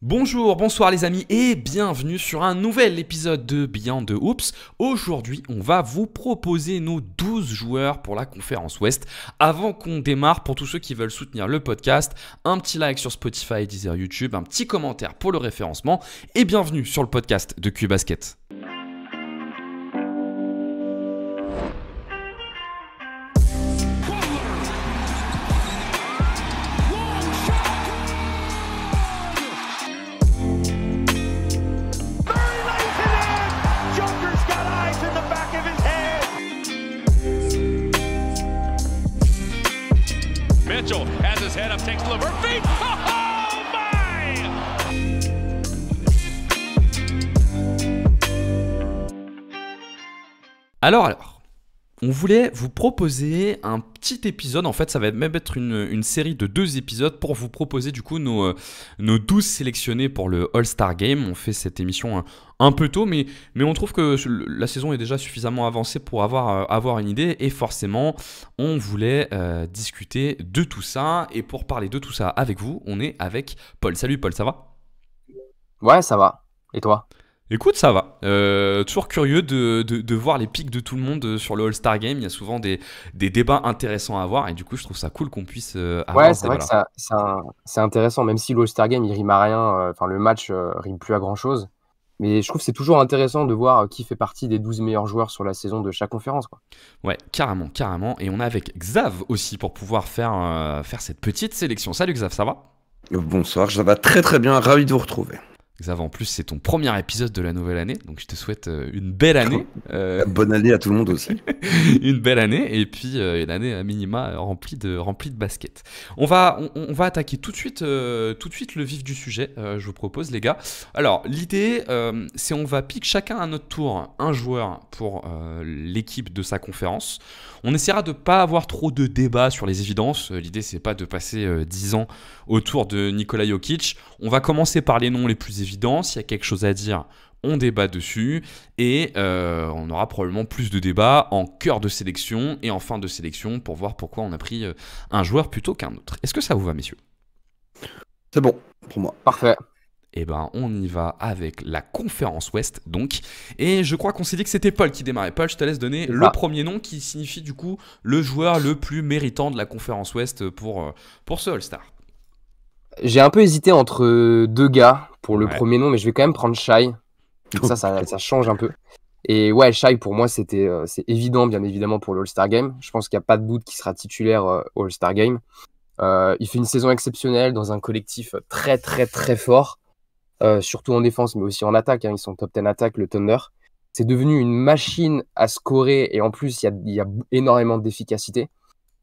Bonjour, bonsoir les amis et bienvenue sur un nouvel épisode de Beyond the Hoops. Aujourd'hui, on va vous proposer nos 12 joueurs pour la conférence Ouest. Avant qu'on démarre, pour tous ceux qui veulent soutenir le podcast, un petit like sur Spotify, Deezer, YouTube, un petit commentaire pour le référencement et bienvenue sur le podcast de Q-Basket. Mitchell has his head up, takes the liver feet. Oh my! Alors, on voulait vous proposer un petit épisode, en fait ça va même être une série de 2 épisodes pour vous proposer du coup nos 12 sélectionnés pour le All-Star Game. On fait cette émission un peu tôt, mais on trouve que la saison est déjà suffisamment avancée pour avoir une idée et forcément on voulait discuter de tout ça. Et pour parler de tout ça avec vous, on est avec Paul. Salut Paul, ça va ? Ouais, ça va. Et toi? Écoute, ça va. Toujours curieux de voir les pics de tout le monde sur le All-Star Game. Il y a souvent des débats intéressants à avoir et du coup, je trouve ça cool qu'on puisse avoir Ouais, ce c'est vrai que débat-là. c'est intéressant, même si l'All-Star Game, il rime à rien. Enfin, le match rime plus à grand-chose. Mais je trouve que c'est toujours intéressant de voir qui fait partie des 12 meilleurs joueurs sur la saison de chaque conférence, quoi. Ouais, carrément, carrément. Et on est avec Xav aussi pour pouvoir faire cette petite sélection. Salut Xav, ça va ? Bonsoir, ça va très très bien, ravi de vous retrouver. Xav, en plus, c'est ton premier épisode de la nouvelle année, donc je te souhaite une belle année. Bonne année à tout le monde aussi. Une belle année, et puis une année à minima remplie de basket. On va attaquer tout de suite le vif du sujet, je vous propose les gars. Alors, l'idée, c'est on va pick chacun à notre tour un joueur pour l'équipe de sa conférence. On essaiera de ne pas avoir trop de débats sur les évidences. L'idée, c'est pas de passer 10 ans autour de Nikola Jokic. On va commencer par les noms les plus évidents. S'il y a quelque chose à dire, on débat dessus. Et on aura probablement plus de débats en cœur de sélection et en fin de sélection pour voir pourquoi on a pris un joueur plutôt qu'un autre. Est-ce que ça vous va, messieurs ? C'est bon pour moi. Parfait. Eh ben, on y va avec la conférence Ouest, donc. Et je crois qu'on s'est dit que c'était Paul qui démarrait. Paul, je te laisse donner le premier nom qui signifie du coup le joueur le plus méritant de la conférence Ouest pour ce All-Star. J'ai un peu hésité entre deux gars pour le Ouais. premier nom, mais je vais quand même prendre Shai. Ça change un peu. Et ouais, Shai, pour moi, c'est évident, bien évidemment, pour le All-Star Game. Je pense qu'il n'y a pas de doute qu'il sera titulaire au All-Star Game. Il fait une saison exceptionnelle dans un collectif très, très, très fort. Surtout en défense, mais aussi en attaque. Ils sont top 10 attaque, le Thunder. C'est devenu une machine à scorer et en plus, il y a énormément d'efficacité.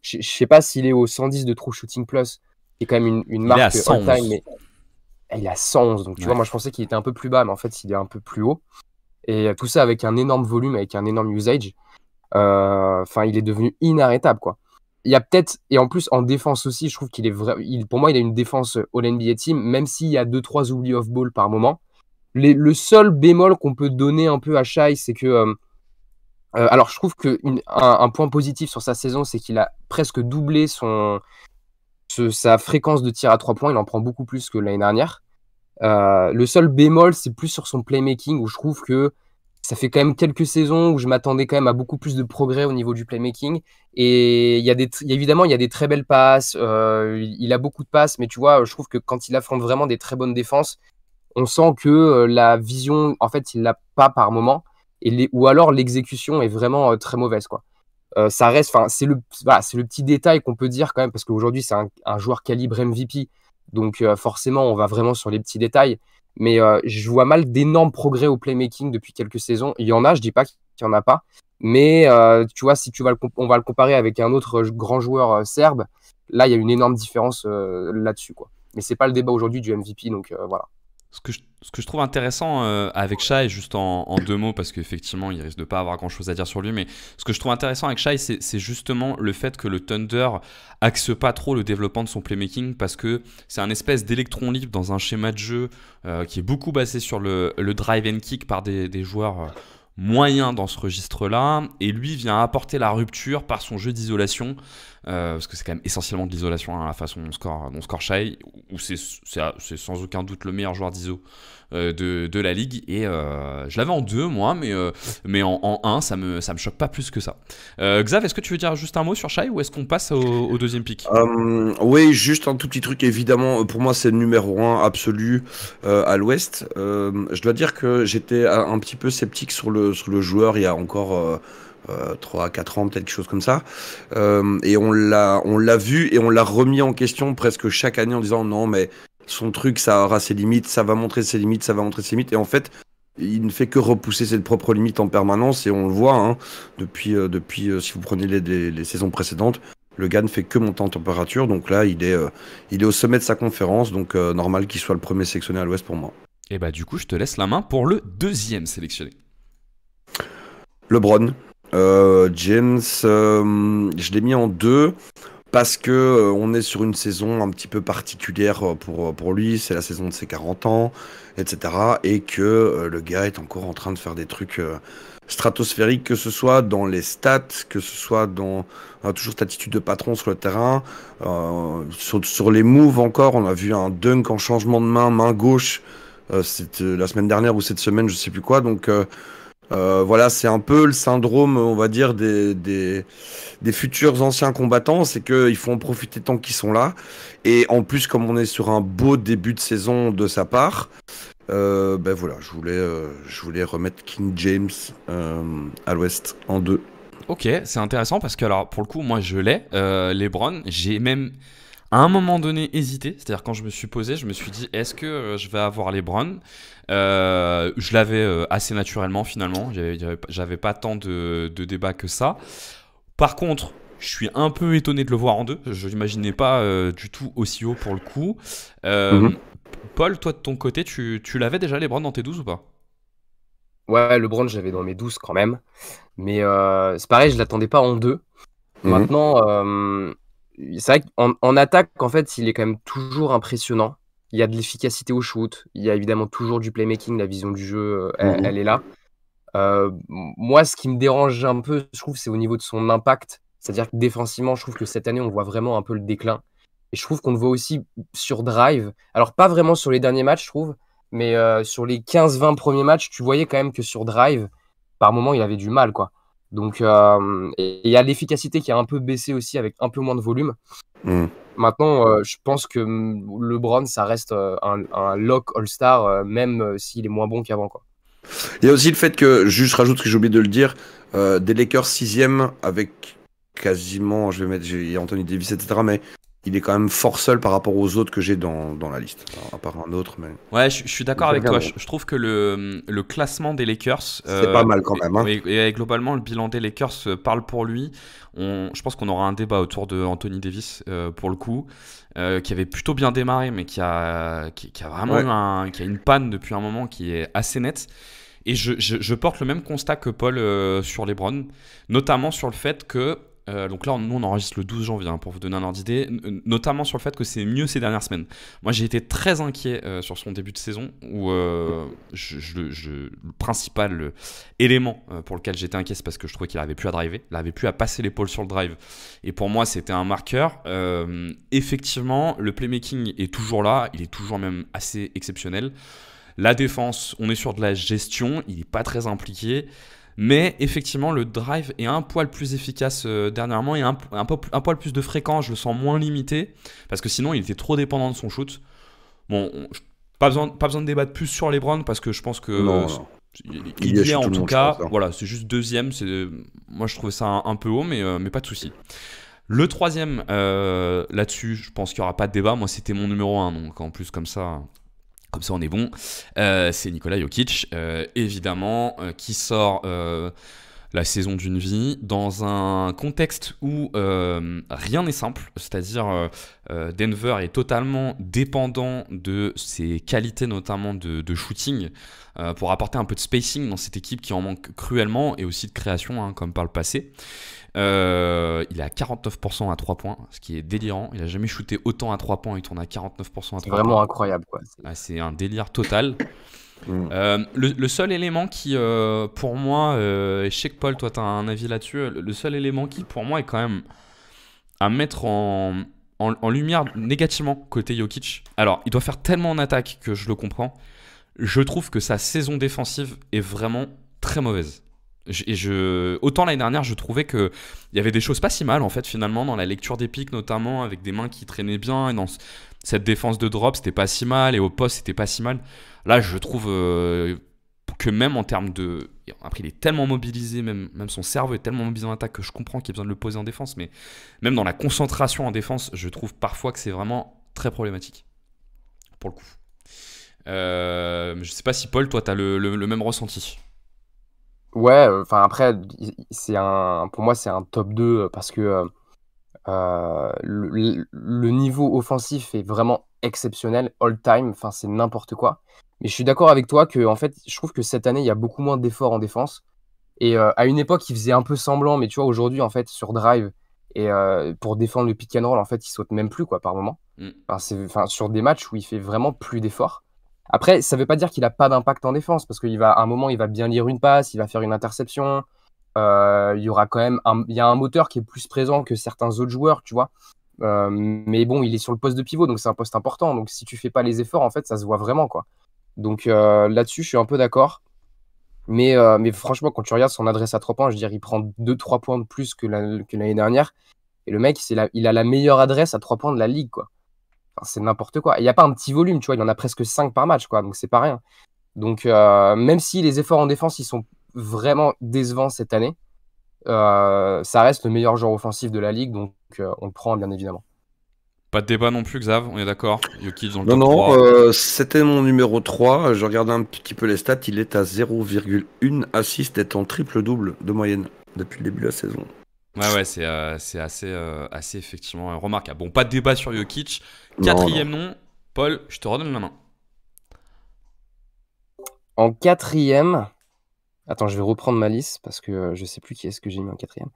Je ne sais pas s'il est au 110 de True Shooting Plus, qui est quand même une Il est à marque 111. all-time, mais il est à 111. Donc, tu Ouais. vois, moi, je pensais qu'il était un peu plus bas, mais en fait, il est un peu plus haut. Et tout ça avec un énorme volume, avec un énorme usage. Enfin, il est devenu inarrêtable, quoi. Il y a peut-être, et en plus en défense aussi, je trouve qu'il est pour moi, il a une défense All-NBA Team, même s'il y a 2-3 oublis off-ball par moment. Le seul bémol qu'on peut donner un peu à Shai, c'est que, alors je trouve un point positif sur sa saison, c'est qu'il a presque doublé sa fréquence de tir à 3 points, il en prend beaucoup plus que l'année dernière. Le seul bémol, c'est plus sur son playmaking, où je trouve que ça fait quand même quelques saisons où je m'attendais quand même à beaucoup plus de progrès au niveau du playmaking. Et évidemment, il y a des très belles passes. Il a beaucoup de passes, mais tu vois, je trouve que quand il affronte vraiment des très bonnes défenses, on sent que la vision, en fait, il l'a pas par moment. Ou alors l'exécution est vraiment très mauvaise, quoi. Ça reste, enfin, c'est le petit détail qu'on peut dire quand même, parce qu'aujourd'hui, c'est un joueur calibre MVP. Donc forcément, on va vraiment sur les petits détails. Mais je vois mal d'énormes progrès au playmaking depuis quelques saisons. Il y en a, je dis pas qu'il y en a pas. Mais tu vois, si on va le comparer avec un autre grand joueur serbe, là, il y a une énorme différence là-dessus, quoi. Mais c'est pas le débat aujourd'hui du MVP, donc voilà. Ce que je trouve intéressant avec Shai, juste en 2 mots, parce qu'effectivement, il risque de pas avoir grand-chose à dire sur lui, mais ce que je trouve intéressant avec Shai, c'est justement le fait que le Thunder axe pas trop le développement de son playmaking, parce que c'est un espèce d'électron libre dans un schéma de jeu qui est beaucoup basé sur le drive and kick par des joueurs moyens dans ce registre-là, et lui vient apporter la rupture par son jeu d'isolation. parce que c'est quand même essentiellement de l'isolation, hein, la façon dont score Shai, où c'est sans aucun doute le meilleur joueur d'ISO de la ligue, et je l'avais en 2 moi, mais en 1 ça me choque pas plus que ça. Xav, est-ce que tu veux dire juste un mot sur Shai, ou est-ce qu'on passe au deuxième pick? Oui, juste un tout petit truc, évidemment, pour moi c'est le numéro 1 absolu à l'Ouest. Je dois dire que j'étais un petit peu sceptique sur le joueur il y a encore 3 à 4 ans, peut-être quelque chose comme ça. Et on l'a vu et on l'a remis en question presque chaque année en disant non, mais son truc, ça aura ses limites, ça va montrer ses limites, ça va montrer ses limites. Et en fait, il ne fait que repousser ses propres limites en permanence, et on le voit, hein, depuis si vous prenez les saisons précédentes, le gars ne fait que monter en température. Donc là, il est au sommet de sa conférence, donc normal qu'il soit le premier sélectionné à l'Ouest pour moi. Et bah du coup, je te laisse la main pour le deuxième sélectionné. LeBron. James, je l'ai mis en 2 parce que on est sur une saison un petit peu particulière pour lui. C'est la saison de ses 40 ans, etc. Et que le gars est encore en train de faire des trucs stratosphériques, que ce soit dans les stats, que ce soit dans toujours cette attitude de patron sur le terrain. Sur les moves encore, on a vu un dunk en changement de main gauche. C'était la semaine dernière ou cette semaine, je sais plus quoi. Donc voilà, c'est un peu le syndrome, on va dire, des futurs anciens combattants, c'est qu'il faut en profiter tant qu'ils sont là. Et en plus, comme on est sur un beau début de saison de sa part, ben voilà, je voulais remettre King James à l'Ouest en 2. Ok, c'est intéressant parce que, alors, pour le coup, moi je l'ai, LeBron. J'ai même à un moment donné hésité, c'est-à-dire quand je me suis posé, je me suis dit, est-ce que je vais avoir LeBron? Je l'avais assez naturellement finalement, j'avais pas tant de débat que ça. Par contre, je suis un peu étonné de le voir en 2, je l'imaginais pas du tout aussi haut pour le coup. Paul, toi de ton côté, tu l'avais déjà LeBron dans tes 12 ou pas? Ouais, LeBron, j'avais dans mes 12 quand même. Mais c'est pareil, je l'attendais pas en 2. Maintenant, c'est vrai qu'en attaque, en fait, il est quand même toujours impressionnant. Il y a de l'efficacité au shoot. Il y a évidemment toujours du playmaking. La vision du jeu, elle est là. Moi, ce qui me dérange un peu, je trouve, c'est au niveau de son impact. C'est-à-dire que défensivement, je trouve que cette année, on voit vraiment un peu le déclin. Et je trouve qu'on le voit aussi sur drive. Alors, pas vraiment sur les derniers matchs, je trouve. Mais sur les 15-20 premiers matchs, tu voyais quand même que sur drive, par moment, il avait du mal, quoi. Donc, et il y a l'efficacité qui a un peu baissé aussi avec un peu moins de volume. Maintenant, je pense que LeBron, ça reste un lock All-Star, même s'il est moins bon qu'avant, quoi. Il y a aussi le fait que, juste rajoute que j'ai oublié de le dire, des Lakers 6e avec quasiment, il y a Anthony Davis, etc. Mais il est quand même fort seul par rapport aux autres que j'ai dans la liste, à part un autre. Mais... Ouais, je suis d'accord avec toi. Je trouve que le classement des Lakers, c'est pas mal quand même. Hein. Et globalement, le bilan des Lakers parle pour lui. Je pense qu'on aura un débat autour de Anthony Davis pour le coup, qui avait plutôt bien démarré, mais qui a vraiment qui a une panne depuis un moment qui est assez nette. Et je porte le même constat que Paul sur LeBron, notamment sur le fait que donc là, nous on enregistre le 12 janvier pour vous donner un ordre d'idée, notamment sur le fait que c'est mieux ces dernières semaines. Moi j'ai été très inquiet sur son début de saison, où le principal élément pour lequel j'étais inquiet, c'est parce que je trouvais qu'il n'arrivait plus à driver, il n'arrivait plus à passer l'épaule sur le drive. Et pour moi c'était un marqueur. Effectivement, le playmaking est toujours là, il est toujours même assez exceptionnel. La défense, on est sur de la gestion, il n'est pas très impliqué. Mais effectivement, le drive est un poil plus efficace dernièrement et un poil plus de fréquent. Je le sens moins limité parce que sinon, il était trop dépendant de son shoot. Bon, pas besoin de débattre plus sur LeBron parce que je pense que il y est en tout cas. Voilà, c'est juste deuxième. Moi, je trouvais ça un peu haut, mais pas de souci. Le troisième, là-dessus, je pense qu'il n'y aura pas de débat. Moi, c'était mon numéro 1. Donc en plus, comme ça, on est bon. C'est Nikola Jokic, évidemment, qui sort la saison d'une vie dans un contexte où rien n'est simple. C'est-à-dire Denver est totalement dépendant de ses qualités, notamment de shooting, pour apporter un peu de spacing dans cette équipe qui en manque cruellement, et aussi de création, comme par le passé. Il est à 49% à 3 points, ce qui est délirant. Il n'a jamais shooté autant à 3 points, il tourne à 49% à 3 points. C'est vraiment incroyable, quoi. C'est un délire total. Le seul élément qui, pour moi, et je sais que Paul, toi, tu as un avis là-dessus, le seul élément qui, pour moi, est quand même à mettre en lumière négativement côté Jokic. Alors, il doit faire tellement en attaque que je le comprends. Je trouve que sa saison défensive est vraiment très mauvaise. Autant l'année dernière, je trouvais qu'il y avait des choses pas si mal en fait finalement dans la lecture des pics, notamment avec des mains qui traînaient bien, et dans cette défense de drop c'était pas si mal, et au poste c'était pas si mal. Là je trouve que même en termes de... Après il est tellement mobilisé, même son cerveau est tellement mobilisé en attaque que je comprends qu'il y ait besoin de le poser en défense, mais même dans la concentration en défense, je trouve parfois que c'est vraiment très problématique pour le coup. Je sais pas si Paul, toi t'as le même ressenti. Ouais, enfin après, pour moi, c'est un top 2 parce que le niveau offensif est vraiment exceptionnel, all time, enfin c'est n'importe quoi. Mais je suis d'accord avec toi que en fait, je trouve que cette année, il y a beaucoup moins d'efforts en défense. Et à une époque, il faisait un peu semblant, mais tu vois, aujourd'hui, en fait, sur drive et pour défendre le pick and roll, en fait, il saute même plus quoi par moment. Enfin, sur des matchs où il fait vraiment plus d'efforts. Après, ça veut pas dire qu'il a pas d'impact en défense, parce à un moment, il va bien lire une passe, il va faire une interception. Il y aura quand même il y a un moteur qui est plus présent que certains autres joueurs, tu vois. Mais bon, il est sur le poste de pivot, donc c'est un poste important. Donc si tu fais pas les efforts, en fait, ça se voit vraiment, quoi. Donc là-dessus, je suis un peu d'accord. Mais franchement, quand tu regardes son adresse à 3 points, je veux dire, il prend 2-3 points de plus que l'année dernière. Et le mec, il a la meilleure adresse à 3 points de la ligue, quoi. Enfin, c'est n'importe quoi. Il n'y a pas un petit volume, tu vois, il en a presque 5 par match, quoi. Donc c'est pas rien. Donc même si les efforts en défense, ils sont vraiment décevants cette année, ça reste le meilleur joueur offensif de la ligue, donc on le prend bien évidemment. Pas de débat non plus, Xav, on est d'accord. Jokic dans le Non, top 3. non, c'était mon numéro 3. Je regardais un petit peu les stats. Il est à 0,1 assist, est en triple-double de moyenne depuis le début de la saison. Ouais, c'est assez effectivement remarquable. Bon, pas de débat sur Jokic. Non, Quatrième nom, Paul, je te redonne la main. En quatrième, attends, je vais reprendre ma liste parce que je sais plus qui est-ce que j'ai mis en quatrième.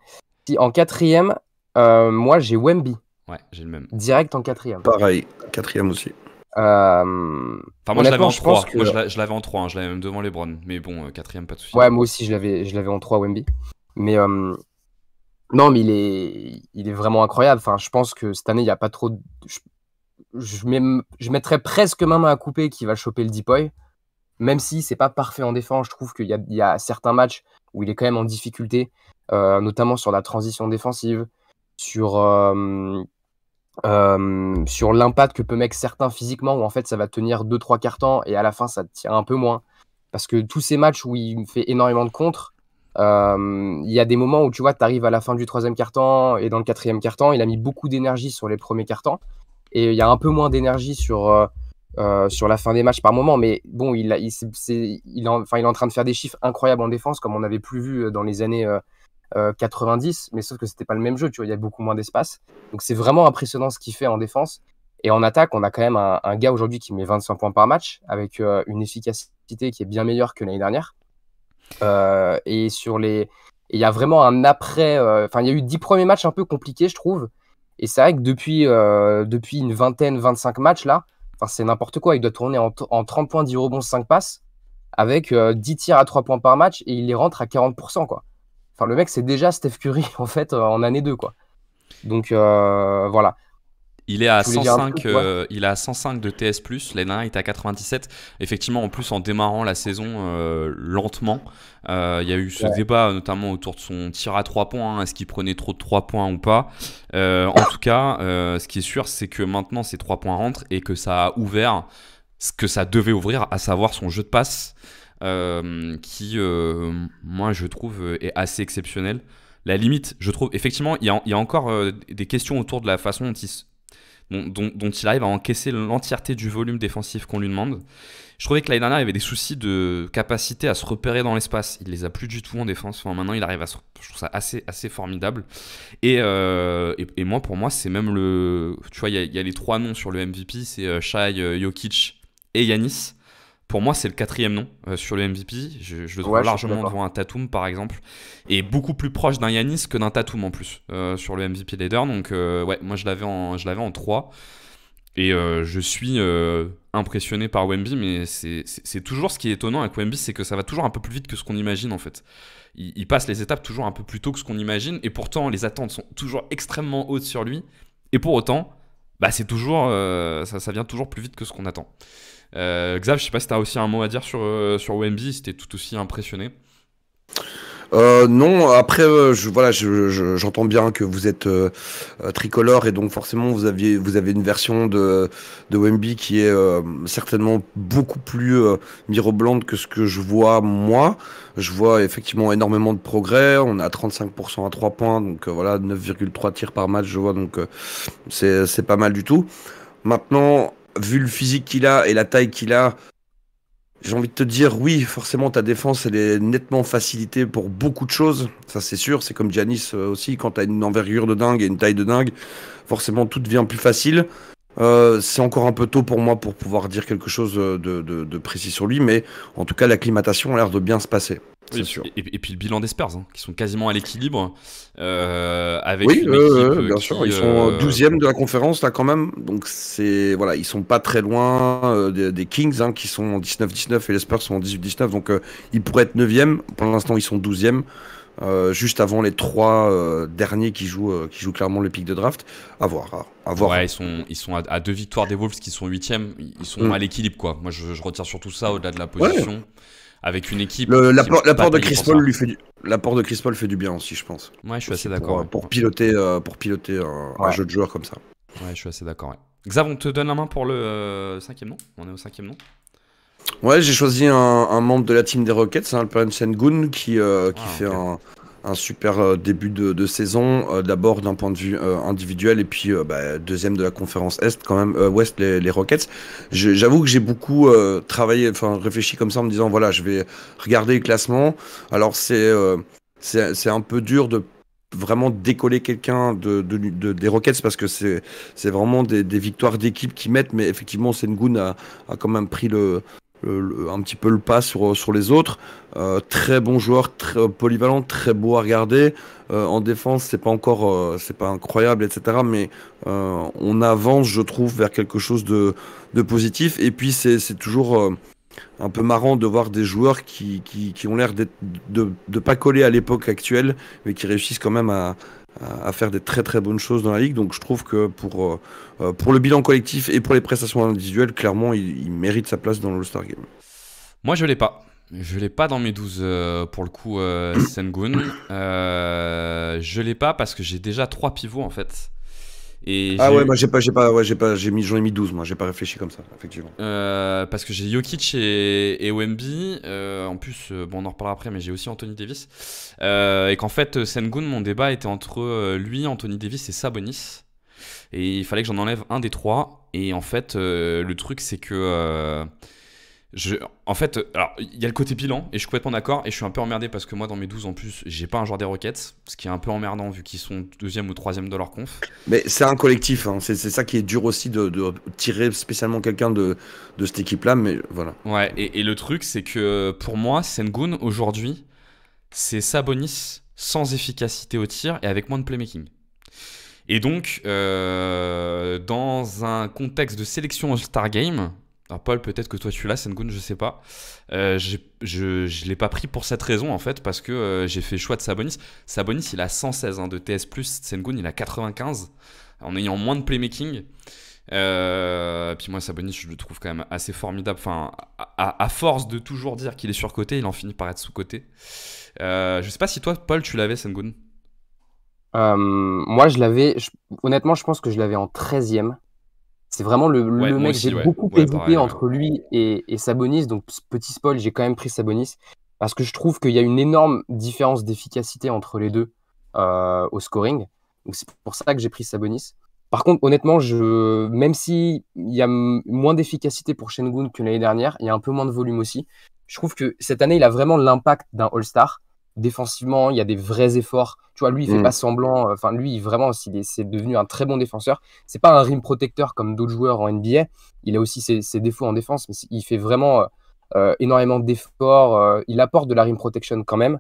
Si, en quatrième, moi j'ai Wemby. Ouais, j'ai le même. Direct en quatrième. Pareil, quatrième aussi. Enfin, moi je l'avais en 3. que... Moi je l'avais en 3, hein. Je l'avais même devant les Browns. Mais bon, quatrième, pas de soucis. Ouais, moi aussi je l'avais en 3, Wemby. Mais non, mais il est vraiment incroyable. Enfin, je pense que cette année, il n'y a pas trop. Je mettrais presque ma main à couper qui va choper le Deepoy. Même si c'est pas parfait en défense, je trouve qu'il y a certains matchs où il est quand même en difficulté, notamment sur la transition défensive, sur l'impact que peut mettre certains physiquement, où en fait ça va tenir 2-3 quarts temps et à la fin ça tient un peu moins. Parce que tous ces matchs où il fait énormément de contres, il y a des moments où tu vois, tu arrives à la fin du 3e quart-temps et dans le 4e quart-temps, il a mis beaucoup d'énergie sur les premiers quart-temps et il y a un peu moins d'énergie sur la fin des matchs par moment. Mais bon, il est en train de faire des chiffres incroyables en défense comme on n'avait plus vu dans les années 90, mais sauf que c'était pas le même jeu, tu vois, il y a beaucoup moins d'espace. Donc c'est vraiment impressionnant ce qu'il fait en défense. Et en attaque, on a quand même un gars aujourd'hui qui met 25 points par match avec une efficacité qui est bien meilleure que l'année dernière. Et il y a vraiment un après. Enfin, il y a eu 10 premiers matchs un peu compliqués, je trouve. Et c'est vrai que depuis une vingtaine, 25 matchs là, c'est n'importe quoi. Il doit tourner en 30 points, 10 rebonds, 5 passes avec 10 tirs à 3 points par match et il les rentre à 40%, quoi. Enfin, le mec, c'est déjà Steph Curry en fait en année 2, quoi. Donc voilà. Il est à Je voulais dire un 105, truc, ouais. il est à 105 de TS+, l'année dernière il était à 97. Effectivement, en plus en démarrant la saison lentement, il y a eu ce débat notamment autour de son tir à 3 points, hein, est-ce qu'il prenait trop de 3 points ou pas. En tout cas, ce qui est sûr, c'est que maintenant ces 3 points rentrent et que ça a ouvert ce que ça devait ouvrir, à savoir son jeu de passe, qui, moi je trouve, est assez exceptionnel. La limite, je trouve, effectivement, il y a encore des questions autour de la façon dont il arrive à encaisser l'entièreté du volume défensif qu'on lui demande. Je trouvais que l'année dernière, il y avait des soucis de capacité à se repérer dans l'espace. Il les a plus du tout en défense. Enfin, maintenant, il arrive je trouve ça assez formidable. Et moi, pour moi, c'est même le... Tu vois, il y a les 3 noms sur le MVP. C'est Shai, Jokic et Giannis. Pour moi, c'est le 4e nom sur le MVP. Je le trouve largement devant un Tatum, par exemple. Et beaucoup plus proche d'un Giannis que d'un Tatum en plus sur le MVP leader. Donc, ouais, moi, je l'avais en 3. Et je suis impressionné par Wemby, mais c'est toujours ce qui est étonnant avec Wemby, c'est que ça va toujours un peu plus vite que ce qu'on imagine en fait. Il passe les étapes toujours un peu plus tôt que ce qu'on imagine, et pourtant les attentes sont toujours extrêmement hautes sur lui. Et pour autant, bah c'est toujours, ça vient toujours plus vite que ce qu'on attend. Xav, je sais pas si t'as aussi un mot à dire sur Wemby, si t'es tout aussi impressionné. Non, après, j'entends bien que vous êtes tricolore et donc forcément vous avez une version de Wemby qui est certainement beaucoup plus mirobolante que ce que je vois moi. Je vois effectivement énormément de progrès. On est à 35% à 3 points, donc voilà, 9,3 tirs par match, je vois, donc c'est pas mal du tout. Maintenant, vu le physique qu'il a et la taille qu'il a, j'ai envie de te dire, oui, forcément, ta défense, elle est nettement facilitée pour beaucoup de choses. Ça, c'est sûr. C'est comme Giannis aussi, quand tu as une envergure de dingue et une taille de dingue, forcément, tout devient plus facile. C'est encore un peu tôt pour moi pour pouvoir dire quelque chose de précis sur lui, mais en tout cas, l'acclimatation a l'air de bien se passer. C'est Oui, sûr. et puis le bilan des Spurs, hein, qui sont quasiment à l'équilibre, avec Oui, une équipe bien sûr, ils sont 12e de la conférence là quand même, donc c'est voilà, ils sont pas très loin des Kings hein, qui sont en 19-19 et les Spurs sont en 18-19, donc ils pourraient être 9e. Pour l'instant, ils sont 12e, juste avant les trois derniers qui jouent clairement le pic de draft. À voir, à voir. Ouais, ils sont à 2 victoires des Wolves qui sont 8e. Ils sont à l'équilibre, quoi. Moi, je retire surtout ça au-delà de la position. Ouais. Avec une équipe. L'apport de Chris Paul l'apport de Chris Paul fait du bien aussi, je pense. Ouais, je suis assez d'accord. Pour piloter un jeu de joueur comme ça. Ouais, je suis assez d'accord. Ouais. Xav, on te donne la main pour le 5e nom. On est au 5e nom. Ouais, j'ai choisi un membre de la team des Rockets, Alperen Sengun, qui fait un super début de saison, d'abord d'un point de vue individuel et puis deuxième de la conférence Est quand même, Ouest les Rockets. J'avoue que j'ai beaucoup réfléchi comme ça en me disant voilà, je vais regarder le classement. Alors c'est un peu dur de vraiment décoller quelqu'un des Rockets parce que c'est vraiment des victoires d'équipe qui mettent, mais effectivement Sengun a quand même pris un petit peu le pas sur les autres. Très bon joueur, très polyvalent, très beau à regarder. En défense, c'est pas incroyable, etc. Mais on avance, je trouve, vers quelque chose de positif. Et puis c'est toujours un peu marrant de voir des joueurs qui ont l'air de pas coller à l'époque actuelle, mais qui réussissent quand même à faire des très très bonnes choses dans la ligue. Donc je trouve que pour le bilan collectif et pour les prestations individuelles, clairement, il mérite sa place dans le All-Star Game. Moi, je l'ai pas. Je l'ai pas dans mes 12 pour le coup, Sengun. Je l'ai pas parce que j'ai déjà 3 pivots en fait. Et moi j'en ai mis 12, moi j'ai pas réfléchi comme ça, effectivement. Parce que j'ai Jokic et Wemby, en plus, on en reparlera après, mais j'ai aussi Anthony Davis. Et qu'en fait, Sengun, mon débat était entre lui, Anthony Davis et Sabonis. Et il fallait que j'en enlève un des trois. Et en fait, le truc, c'est que. Alors, il y a le côté bilan, et je suis complètement d'accord, et je suis un peu emmerdé parce que moi, dans mes 12 en plus, j'ai pas un joueur des Rockets, ce qui est un peu emmerdant vu qu'ils sont 2e ou 3e de leur conf. Mais c'est un collectif, hein. C'est ça qui est dur aussi de tirer spécialement quelqu'un de cette équipe-là, mais voilà. Ouais, et le truc, c'est que pour moi, Sengun, aujourd'hui, c'est Sabonis sans efficacité au tir et avec moins de playmaking. Et donc, dans un contexte de sélection All-Star Game. Alors Paul, peut-être que toi tu l'as, Sengun, je sais pas. Je l'ai pas pris pour cette raison en fait, parce que j'ai fait le choix de Sabonis. Sabonis, il a 116 de TS+, Sengun, il a 95, en ayant moins de playmaking. Puis moi, Sabonis, je le trouve quand même assez formidable. Enfin, à force de toujours dire qu'il est surcoté, il en finit par être sous-coté. Je sais pas si toi, Paul, tu l'avais, Sengun. Moi, honnêtement, je pense que je l'avais en 13e. C'est vraiment le mec, j'ai beaucoup hésité entre lui et Sabonis, donc petit spoil, j'ai quand même pris Sabonis, parce que je trouve qu'il y a une énorme différence d'efficacité entre les deux au scoring, donc c'est pour ça que j'ai pris Sabonis. Par contre, honnêtement, même s'il y a moins d'efficacité pour Sengun que l'année dernière, il y a un peu moins de volume aussi, je trouve que cette année, il a vraiment l'impact d'un All-Star. Défensivement, il y a des vrais efforts. Tu vois, lui, il fait pas semblant. Enfin, lui, vraiment, c'est devenu un très bon défenseur. C'est pas un rim protecteur comme d'autres joueurs en NBA. Il a aussi ses défauts en défense, mais il fait vraiment énormément d'efforts. Il apporte de la rim protection quand même.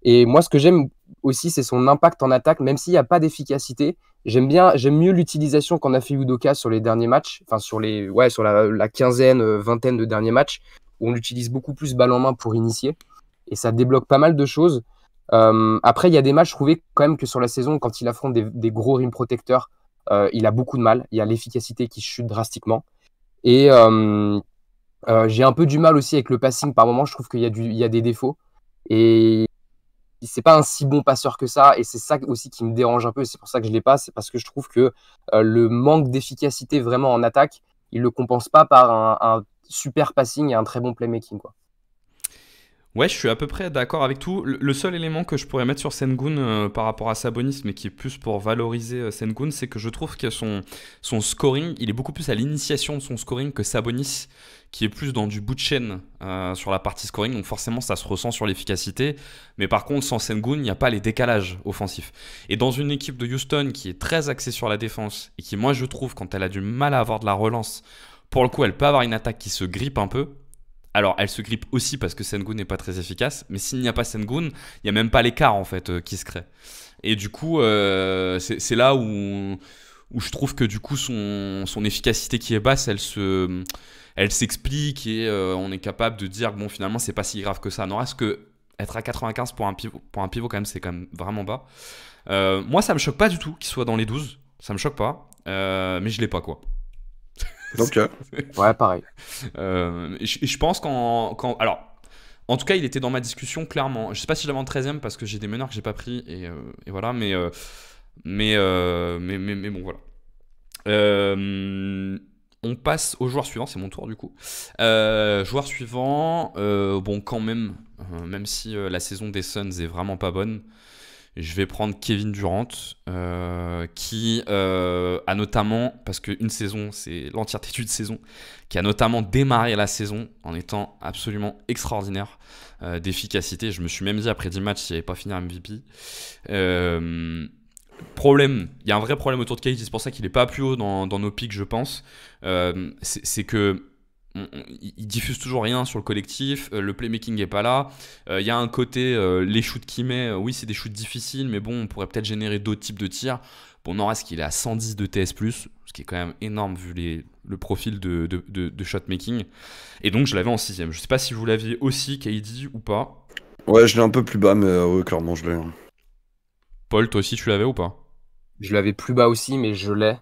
Et moi, ce que j'aime aussi, c'est son impact en attaque. Même s'il n'y a pas d'efficacité, j'aime mieux l'utilisation qu'en a fait Udoka sur les derniers matchs, enfin sur la quinzaine, vingtaine de derniers matchs, où on l'utilise beaucoup plus balle en main pour initier, et ça débloque pas mal de choses. Après, il y a des matchs, je trouvais quand même que sur la saison, quand il affronte des gros rim protecteurs, il a beaucoup de mal. Il y a l'efficacité qui chute drastiquement. Et j'ai un peu du mal aussi avec le passing. Par moment, je trouve qu'il y a des défauts. Et c'est pas un si bon passeur que ça. Et c'est ça aussi qui me dérange un peu. C'est pour ça que je l'ai pas. C'est parce que je trouve que le manque d'efficacité vraiment en attaque, il le compense pas par un super passing et un très bon playmaking, quoi. Ouais, je suis à peu près d'accord avec tout. Le seul élément que je pourrais mettre sur Sengun par rapport à Sabonis, mais qui est plus pour valoriser Sengun, c'est que je trouve que son scoring, il est beaucoup plus à l'initiation de son scoring que Sabonis, qui est plus dans du bout de chaîne sur la partie scoring. Donc forcément, ça se ressent sur l'efficacité. Mais par contre, sans Sengun, il n'y a pas les décalages offensifs. Et dans une équipe de Houston qui est très axée sur la défense, et qui, moi, je trouve, quand elle a du mal à avoir de la relance, pour le coup, elle peut avoir une attaque qui se grippe un peu. Alors, elle se grippe aussi parce que Sengun n'est pas très efficace, mais s'il n'y a pas Sengun, il n'y a même pas l'écart en fait qui se crée. Et du coup, c'est là où je trouve que du coup son efficacité qui est basse, elle s'explique et on est capable de dire que bon, finalement, c'est pas si grave que ça. Non, reste que être à 95 pour un pivot quand même, c'est quand même vraiment bas. Moi, ça me choque pas du tout qu'il soit dans les 12, ça me choque pas, mais je l'ai pas quoi. Donc, Ouais, pareil. Je pense alors, en tout cas, il était dans ma discussion, clairement. Je sais pas si je l'avais en 13ème parce que j'ai des meneurs que j'ai pas pris et voilà, mais bon, voilà. On passe au joueur suivant, c'est mon tour du coup. Joueur suivant, bon, quand même, même si la saison des Suns est vraiment pas bonne, je vais prendre Kevin Durant, qui a notamment, parce qu'une saison, c'est l'entièreté d'une saison, qui a notamment démarré la saison en étant absolument extraordinaire d'efficacité. Je me suis même dit après 10 matchs s'il n'avait pas fini MVP. Problème, il y a un vrai problème autour de KD, c'est pour ça qu'il n'est pas plus haut dans nos pics, je pense. C'est que il diffuse toujours rien sur le collectif, le playmaking n'est pas là. Il y a un côté, les shoots qu'il met, oui, c'est des shoots difficiles, mais bon, on pourrait peut-être générer d'autres types de tirs. Bon, non, reste qu'il est à 110 de TS+, ce qui est quand même énorme vu le profil de shotmaking. Et donc, je l'avais en 6ème. Je sais pas si vous l'aviez aussi, KD, ou pas. ouais, je l'ai un peu plus bas, mais oui, clairement, je l'ai. Paul, toi aussi, tu l'avais ou pas? Je l'avais plus bas aussi, mais je l'ai.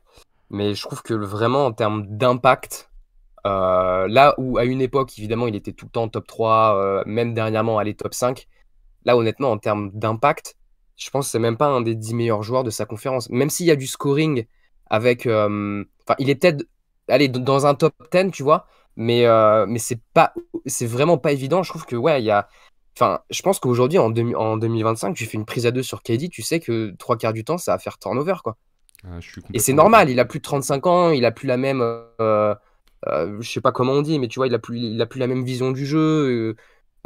Mais je trouve que vraiment, en termes d'impact, là où à une époque, évidemment, il était tout le temps top 3, même dernièrement, allez, top 5, là, honnêtement, en termes d'impact, je pense que c'est même pas un des 10 meilleurs joueurs de sa conférence. Même s'il y a du scoring avec. Enfin, il est peut-être allez, dans un top 10, tu vois, mais c'est vraiment pas évident. Je trouve que, ouais, il y a. Enfin, je pense qu'aujourd'hui, en 2025, tu fais une prise à deux sur KD, tu sais que 3 quarts du temps, ça va faire turnover, quoi. Je suis Et c'est complètement normal, d'accord. il a plus de 35 ans, il a plus la même. Je sais pas comment on dit, mais tu vois, il a plus la même vision du jeu.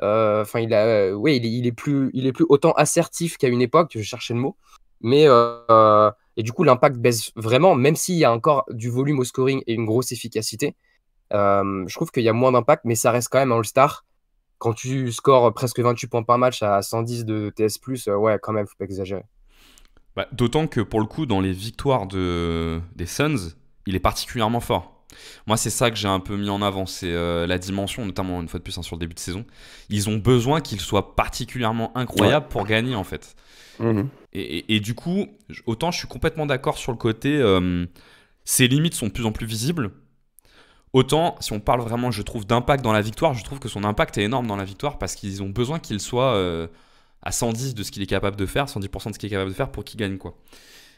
Enfin, ouais, il est plus autant assertif qu'à une époque, je cherchais le mot. Mais, et du coup, l'impact baisse vraiment, même s'il y a encore du volume au scoring et une grosse efficacité. Je trouve qu'il y a moins d'impact, mais ça reste quand même un All-Star. Quand tu scores presque 28 points par match à 110 de TS+, ouais, quand même, faut pas exagérer. Bah, d'autant que pour le coup, dans les victoires des Suns, il est particulièrement fort. Moi, c'est ça que j'ai un peu mis en avant, c'est la dimension, notamment une fois de plus sur le début de saison. Ils ont besoin qu'il soit particulièrement incroyable pour gagner en fait. Mhm. Et du coup, autant je suis complètement d'accord sur le côté, ses limites sont de plus en plus visibles. Autant, si on parle vraiment, je trouve, d'impact dans la victoire, je trouve que son impact est énorme dans la victoire parce qu'ils ont besoin qu'il soit à 110 de ce qu'il est capable de faire, 110% de ce qu'il est capable de faire pour qu'il gagne, quoi.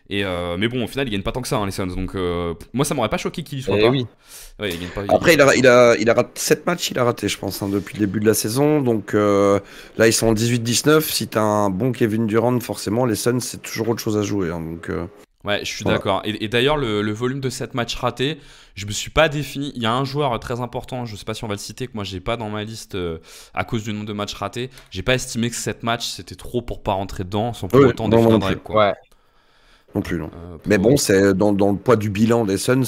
Mais bon, au final, il gagne pas tant que ça, hein, les Suns. Donc, moi, ça m'aurait pas choqué qu'il y soit Eh pas. oui. Ouais, il gagne pas. Après, il a raté 7 matchs, il a raté, je pense, hein, depuis le début de la saison. Donc là, ils sont en 18-19. Si t'as un bon Kevin Durant, forcément, les Suns, c'est toujours autre chose à jouer. Hein, donc, Ouais, je suis voilà. d'accord. Et d'ailleurs, le volume de 7 matchs ratés, je me suis pas défini. Il y a un joueur très important, je sais pas si on va le citer, que moi j'ai pas dans ma liste à cause du nombre de matchs ratés. J'ai pas estimé que 7 matchs c'était trop pour pas rentrer dedans sans pour Ouais, autant non, définir moi un non plus. drive, quoi. Ouais. Non plus, non. Pour- Mais bon, c'est dans le poids du bilan des Suns.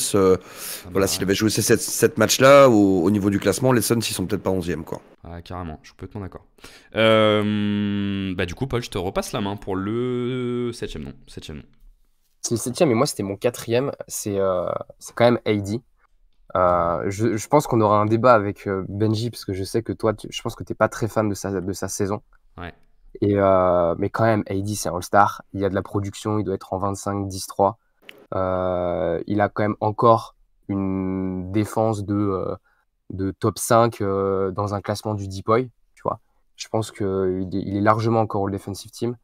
Voilà, s'il ouais. avait joué ces 7 matchs-là, au niveau du classement, les Suns, ils sont peut-être pas 11e, quoi. Ah, carrément, je suis complètement d'accord. Bah, du coup, Paul, je te repasse la main pour le 7ème nom. 7ème nom. C'est le septième, et moi, c'était mon quatrième. C'est quand même AD. Je pense qu'on aura un débat avec Benji, parce que je sais que toi, je pense que tu n'es pas très fan de sa saison. Ouais. Mais quand même, AD, c'est un All-Star. Il y a de la production, il doit être en 25-10-3. Il a quand même encore une défense de top 5 dans un classement du DPOY, tu vois. Je pense qu'il est largement encore au defensive team.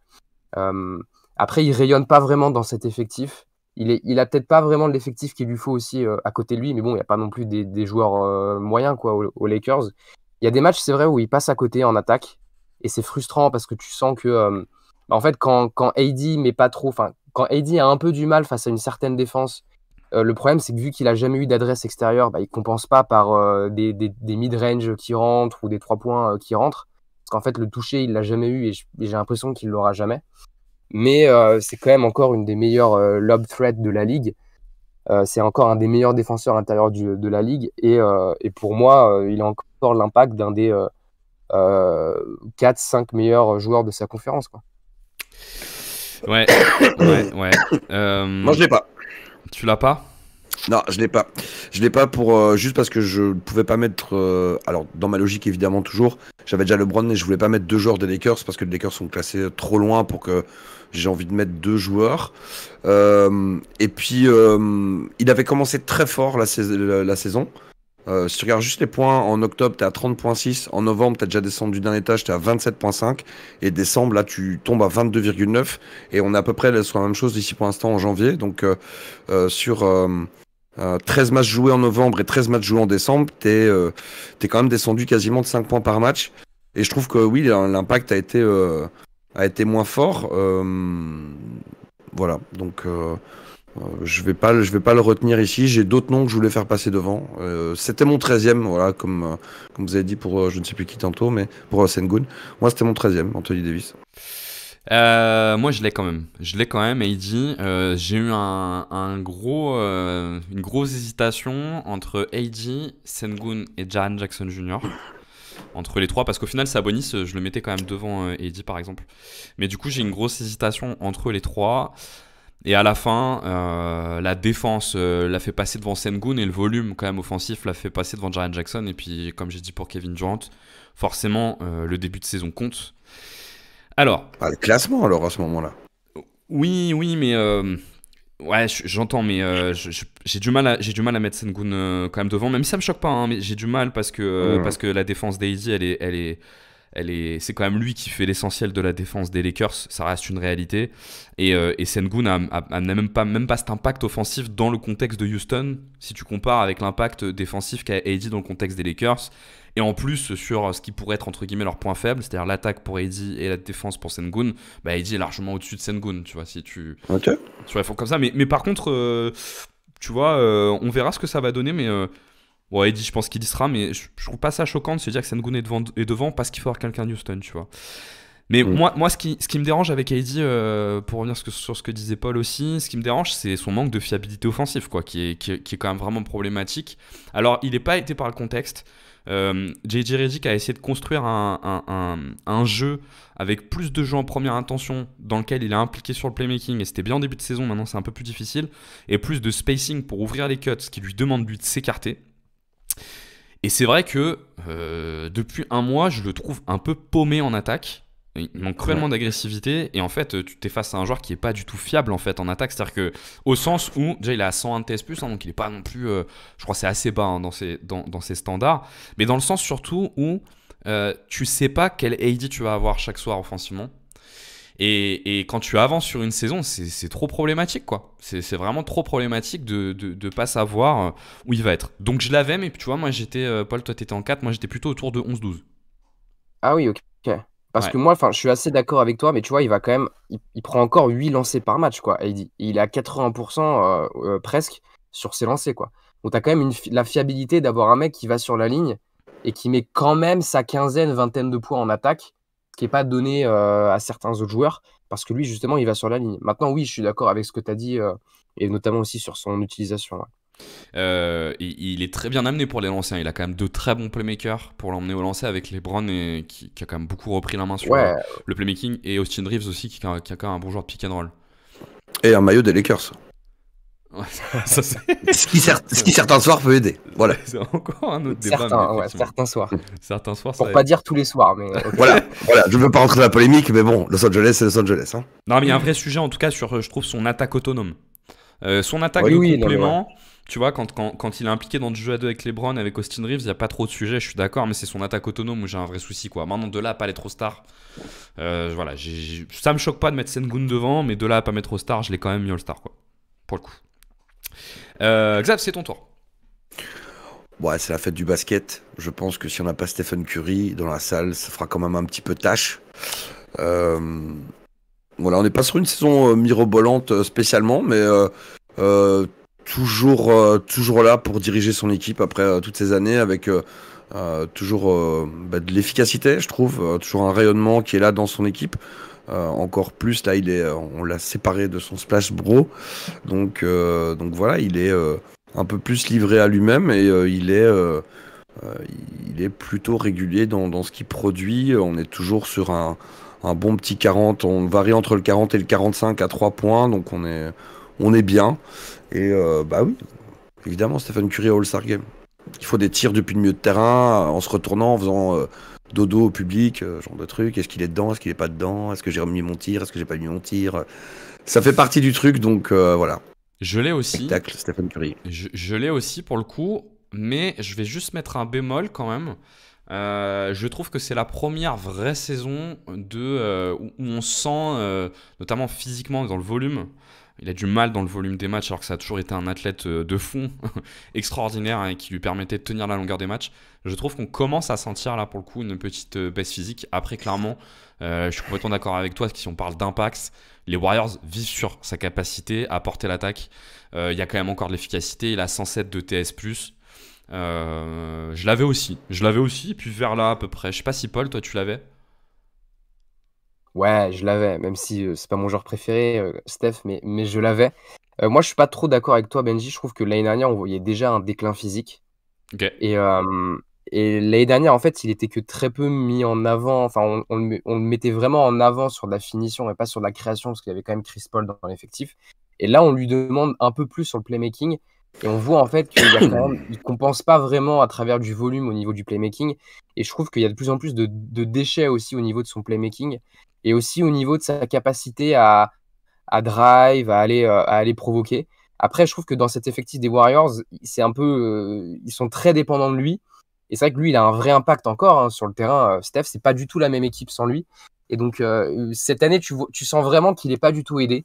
Après, il rayonne pas vraiment dans cet effectif. Il a peut-être pas vraiment l'effectif qu'il lui faut aussi à côté de lui, mais bon, il n'y a pas non plus des joueurs moyens quoi, aux Lakers. Il y a des matchs, c'est vrai, où il passe à côté en attaque, et c'est frustrant parce que tu sens que, en fait, quand AD met pas trop, enfin, quand AD a un peu du mal face à une certaine défense, le problème, c'est que vu qu'il a jamais eu d'adresse extérieure, bah, il compense pas par des mid-range qui rentrent ou des 3 points qui rentrent. Parce qu'en fait, le toucher, il l'a jamais eu, et j'ai l'impression qu'il l'aura jamais. Mais c'est quand même encore une des meilleures lob threats de la ligue. C'est encore un des meilleurs défenseurs à l'intérieur de la ligue. Et pour moi, il a encore l'impact d'un des 4-5 meilleurs joueurs de sa conférence, quoi. Ouais. Moi, je l'ai pas. Tu l'as pas? Non, je l'ai pas. Je l'ai pas pour juste parce que je ne pouvais pas mettre. Alors, dans ma logique, évidemment, toujours, j'avais déjà LeBron, mais je voulais pas mettre 2 joueurs des Lakers parce que les Lakers sont classés trop loin pour que j'ai envie de mettre 2 joueurs. Et puis, il avait commencé très fort la saison. Si tu regardes juste les points, en octobre, tu es à 30,6. En novembre, tu as déjà descendu d'un étage, tu es à 27,5. Et décembre, là, tu tombes à 22,9. Et on est à peu près sur la même chose ici pour l'instant en janvier. Donc, sur 13 matchs joués en novembre et 13 matchs joués en décembre, t'es quand même descendu quasiment de 5 points par match. Et je trouve que oui, l'impact a été moins fort. Voilà, donc je vais pas le retenir ici. J'ai d'autres noms que je voulais faire passer devant. C'était mon 13e, voilà, comme vous avez dit pour je ne sais plus qui tantôt, mais pour Sengun. Moi, c'était mon 13e, Anthony Davis. Moi, je l'ai quand même. AD. J'ai eu une grosse hésitation entre AD, Sengun et Jaren Jackson Jr. Entre les trois, parce qu'au final, Sabonis, je le mettais quand même devant AD par exemple. Mais du coup, j'ai une grosse hésitation entre les trois. Et à la fin, la défense l'a fait passer devant Sengun, et le volume quand même offensif l'a fait passer devant Jaren Jackson. Et puis, comme j'ai dit pour Kevin Durant, forcément, le début de saison compte. Alors, le classement alors à ce moment-là. oui, mais ouais, j'entends, mais j'ai du mal à mettre Sengun quand même devant, même si ça me choque pas, hein, mais j'ai du mal parce que la défense d'AD, c'est quand même lui qui fait l'essentiel de la défense des Lakers, ça reste une réalité. Et Sengun n'a même pas cet impact offensif dans le contexte de Houston, si tu compares avec l'impact défensif qu'a AD dans le contexte des Lakers. Et en plus, sur ce qui pourrait être entre guillemets leur point faible, c'est-à-dire l'attaque pour AD et la défense pour Sengun, bah AD est largement au-dessus de Sengun, tu vois, si tu vois, ils font comme ça. Mais par contre, tu vois, on verra ce que ça va donner, mais bon, AD, je pense qu'il y sera, mais je trouve pas ça choquant de se dire que Sengun est devant parce qu'il faut avoir quelqu'un de Houston, tu vois. Mais moi ce qui me dérange avec AD, pour revenir sur ce que disait Paul aussi, ce qui me dérange, c'est son manque de fiabilité offensive, quoi, qui est quand même vraiment problématique. Alors, il n'est pas aidé par le contexte. JJ Redick a essayé de construire un jeu avec plus de jeux en première intention dans lequel il est impliqué sur le playmaking, et c'était bien en début de saison, maintenant c'est un peu plus difficile, et plus de spacing pour ouvrir les cuts, ce qui lui demande lui de s'écarter. Et c'est vrai que depuis un mois, je le trouve un peu paumé en attaque. Il manque cruellement d'agressivité, et en fait tu t'es face à un joueur qui est pas du tout fiable en fait en attaque, c'est-à-dire que au sens où déjà il est à 101 TS+, hein, donc il est pas non plus, je crois que c'est assez bas, hein, dans ses standards, mais dans le sens surtout où tu sais pas quel AD tu vas avoir chaque soir offensivement, et quand tu avances sur une saison, c'est trop problématique, quoi. C'est vraiment trop problématique de pas savoir où il va être. Donc je l'avais, mais tu vois, moi j'étais, Paul, toi t'étais en 4, moi j'étais plutôt autour de 11-12. Ah oui, ok. Parce que moi, je suis assez d'accord avec toi, mais tu vois, il va quand même, il prend encore 8 lancers par match, quoi, AD. Et il est à 80% presque sur ses lancers, quoi. Donc tu as quand même la fiabilité d'avoir un mec qui va sur la ligne et qui met quand même sa vingtaine de points en attaque, ce qui n'est pas donné à certains autres joueurs, parce que lui, justement, il va sur la ligne. Maintenant, oui, je suis d'accord avec ce que tu as dit, et notamment aussi sur son utilisation. Ouais. Il est très bien amené pour les lancers. Il a quand même de très bons playmakers pour l'emmener au lancer avec LeBron, et qui a quand même beaucoup repris la main sur le playmaking, et Austin Reeves aussi qui a quand même un bon joueur de pick and roll. Et un maillot des Lakers. Ouais, ça, c'est Ce qui certains soirs peut aider. Voilà. c'est encore un autre débat. Certains, Mais ouais, effectivement, certains soirs. certains soirs, Pour ça pas aide. dire tous les soirs, mais ok. Voilà. Je ne veux pas rentrer dans la polémique, mais bon, Los Angeles, c'est Los Angeles. Hein. Non, mais il y a un vrai sujet en tout cas sur, je trouve, son attaque autonome. Son attaque Oui, de oui, non, mais complément, tu vois, quand il est impliqué dans du jeu à deux avec LeBron, avec Austin Reeves, il n'y a pas trop de sujets, je suis d'accord, mais c'est son attaque autonome où j'ai un vrai souci, quoi. Maintenant, de là à pas être trop star, voilà, ça me choque pas de mettre Sengun devant, mais de là à pas mettre au star, je l'ai quand même mis All-Star, quoi, pour le coup. Xav, c'est ton tour. Ouais, c'est la fête du basket. Je pense que si on n'a pas Stephen Curry dans la salle, ça fera quand même un petit peu tâche. Voilà, on n'est pas sur une saison mirobolante spécialement, mais toujours là pour diriger son équipe après toutes ces années avec toujours de l'efficacité, je trouve, toujours un rayonnement qui est là dans son équipe. Encore plus là, on l'a séparé de son splash bro, donc voilà, il est un peu plus livré à lui-même et il est plutôt régulier dans ce qu'il produit. On est toujours sur un bon petit 40, on varie entre le 40 et le 45 à 3 points, donc on est bien. Et bah oui, évidemment, Stephen Curry All-Star Game. Il faut des tirs depuis le milieu de terrain, en se retournant, en faisant dodo au public, genre de truc. Est-ce qu'il est dedans, est-ce qu'il est pas dedans, est-ce que j'ai remis mon tir, est-ce que j'ai pas mis mon tir. Ça fait partie du truc, donc voilà. Je l'ai aussi. Spectacle, Stephen Curry. Je l'ai aussi pour le coup, mais je vais juste mettre un bémol quand même. Je trouve que c'est la première vraie saison où on sent, notamment physiquement dans le volume, il a du mal dans le volume des matchs alors que ça a toujours été un athlète de fond extraordinaire et qui lui permettait de tenir la longueur des matchs. Je trouve qu'on commence à sentir là pour le coup une petite baisse physique. Après clairement, je suis complètement d'accord avec toi si on parle d'impact. Les Warriors vivent sur sa capacité à porter l'attaque. Il y a quand même encore de l'efficacité. Il a 107 de TS+. Je l'avais aussi, et puis vers là à peu près. Je sais pas si Paul, toi tu l'avais. Ouais, je l'avais, même si c'est pas mon joueur préféré, Steph, mais je l'avais. Moi, je suis pas trop d'accord avec toi, Benji. Je trouve que l'année dernière, on voyait déjà un déclin physique. Ok. Et l'année dernière, en fait, il était que très peu mis en avant. Enfin, on le mettait vraiment en avant sur de la finition et pas sur de la création, parce qu'il y avait quand même Chris Paul dans l'effectif. Et là, on lui demande un peu plus sur le playmaking. Et on voit en fait il compense pas vraiment à travers du volume au niveau du playmaking. Et je trouve qu'il y a de plus en plus de déchets aussi au niveau de son playmaking. Et aussi au niveau de sa capacité à drive, à aller provoquer. Après, je trouve que dans cet effectif des Warriors, c'est un peu, ils sont très dépendants de lui. Et c'est vrai que lui, il a un vrai impact encore hein, sur le terrain. Steph, c'est pas du tout la même équipe sans lui. Et donc, cette année, tu sens vraiment qu'il n'est pas du tout aidé.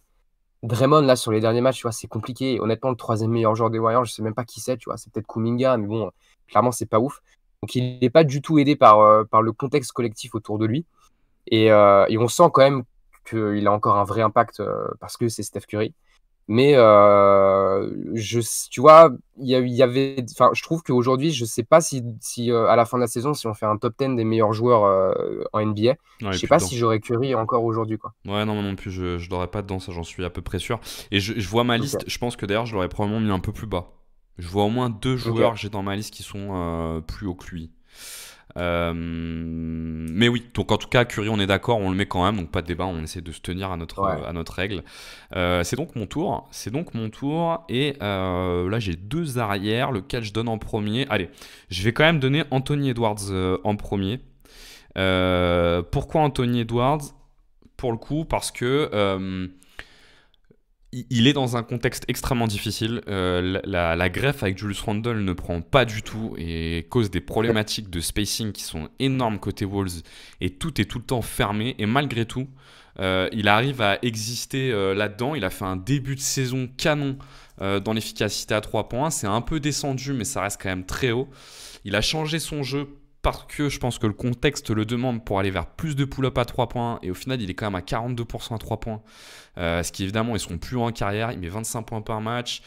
Draymond, là, sur les derniers matchs, tu vois, c'est compliqué. Honnêtement, le troisième meilleur joueur des Warriors, je sais même pas qui c'est, tu vois. C'est peut-être Kuminga, mais bon, clairement, c'est pas ouf. Donc, il n'est pas du tout aidé par le contexte collectif autour de lui. Et on sent quand même qu'il a encore un vrai impact parce que c'est Steph Curry. Mais tu vois, je trouve qu'aujourd'hui, je sais pas si à la fin de la saison, si on fait un top 10 des meilleurs joueurs en NBA, Ouais, je sais pas si j'aurais Curry encore aujourd'hui, quoi. Ouais, non, moi non plus, je l'aurais pas dedans, ça j'en suis à peu près sûr. Et je vois ma liste, je pense que d'ailleurs je l'aurais probablement mis un peu plus bas. Je vois au moins 2 joueurs que j'ai dans ma liste qui sont plus hauts que lui. Mais oui, donc en tout cas, Curry, on est d'accord, on le met quand même, donc pas de débat, on essaie de se tenir à notre règle. C'est donc mon tour, et là j'ai 2 arrières, lequel je donne en premier. Allez, je vais quand même donner Anthony Edwards en premier. Pourquoi Anthony Edwards ? Pour le coup, parce que il est dans un contexte extrêmement difficile. La greffe avec Julius Randle ne prend pas du tout et cause des problématiques de spacing qui sont énormes côté Wolves. Et tout est tout le temps fermé. Et malgré tout, il arrive à exister là-dedans. Il a fait un début de saison canon dans l'efficacité à 3 points. C'est un peu descendu, mais ça reste quand même très haut. Il a changé son jeu parce que je pense que le contexte le demande pour aller vers plus de pull-up à 3 points. Et au final, il est quand même à 42% à 3 points. Ce qui évidemment est son plus haut en carrière. Il met 25 points par match.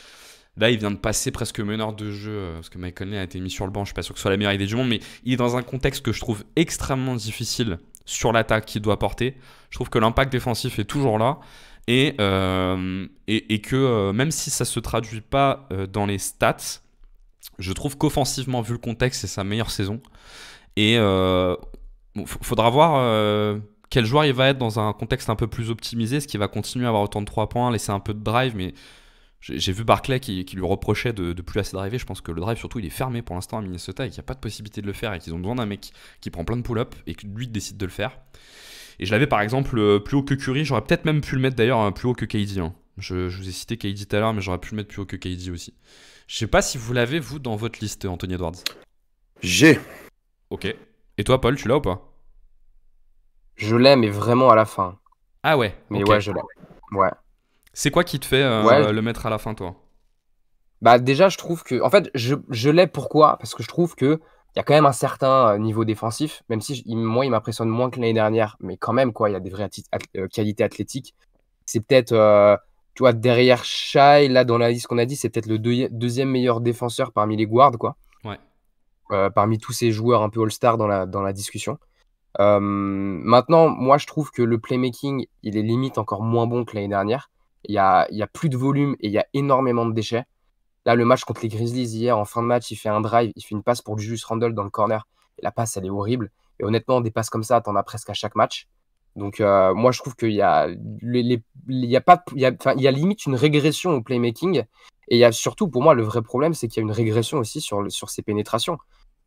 Là, il vient de passer presque meneur de jeu parce que Mike Conley a été mis sur le banc. Je ne suis pas sûr que ce soit la meilleure idée du monde, mais il est dans un contexte que je trouve extrêmement difficile sur l'attaque qu'il doit porter. Je trouve que l'impact défensif est toujours là et que même si ça ne se traduit pas dans les stats, je trouve qu'offensivement, vu le contexte, c'est sa meilleure saison. Et faudra voir quel joueur il va être dans un contexte un peu plus optimisé, est-ce qu'il va continuer à avoir autant de 3 points, laisser un peu de drive, mais j'ai vu Barclay qui lui reprochait de plus assez driver. Je pense que le drive, surtout, il est fermé pour l'instant à Minnesota et qu'il n'y a pas de possibilité de le faire et qu'ils ont besoin d'un mec qui prend plein de pull-up et que lui décide de le faire. Et je l'avais par exemple plus haut que Curry. J'aurais peut-être même pu le mettre d'ailleurs plus haut que KD. Hein. Je vous ai cité KD tout à l'heure, mais j'aurais pu le mettre plus haut que KD aussi. Je sais pas si vous l'avez, vous, dans votre liste, Anthony Edwards. J'ai. Ok. Et toi, Paul, tu l'as ou pas? Je l'ai, mais vraiment à la fin. Ah ouais. Mais ok. ouais, je l'ai. Ouais. C'est quoi qui te fait Ouais. le mettre à la fin, toi? Bah déjà, je trouve que... En fait, je l'ai pourquoi? Parce que je trouve que il y a quand même un certain niveau défensif, même si moi, il m'impressionne moins que l'année dernière, mais quand même, quoi, il y a des vraies qualités athlétiques. C'est peut-être, tu vois, derrière Shai, là, dans la liste qu'on a dit, c'est peut-être le deuxième meilleur défenseur parmi les guards, quoi. Ouais. Parmi tous ces joueurs un peu all-star dans la discussion. Maintenant, moi, je trouve que le playmaking, il est limite encore moins bon que l'année dernière. Il y a plus de volume et il y a énormément de déchets. Là, le match contre les Grizzlies hier, en fin de match, il fait un drive, il fait une passe pour Julius Randle dans le corner. Et la passe, elle est horrible. Et honnêtement, des passes comme ça, t'en as presque à chaque match. Donc, moi, je trouve qu'il y a, il y a pas, il y a limite une régression au playmaking. Et il y a surtout, pour moi, le vrai problème, c'est qu'il y a une régression aussi sur ses pénétrations.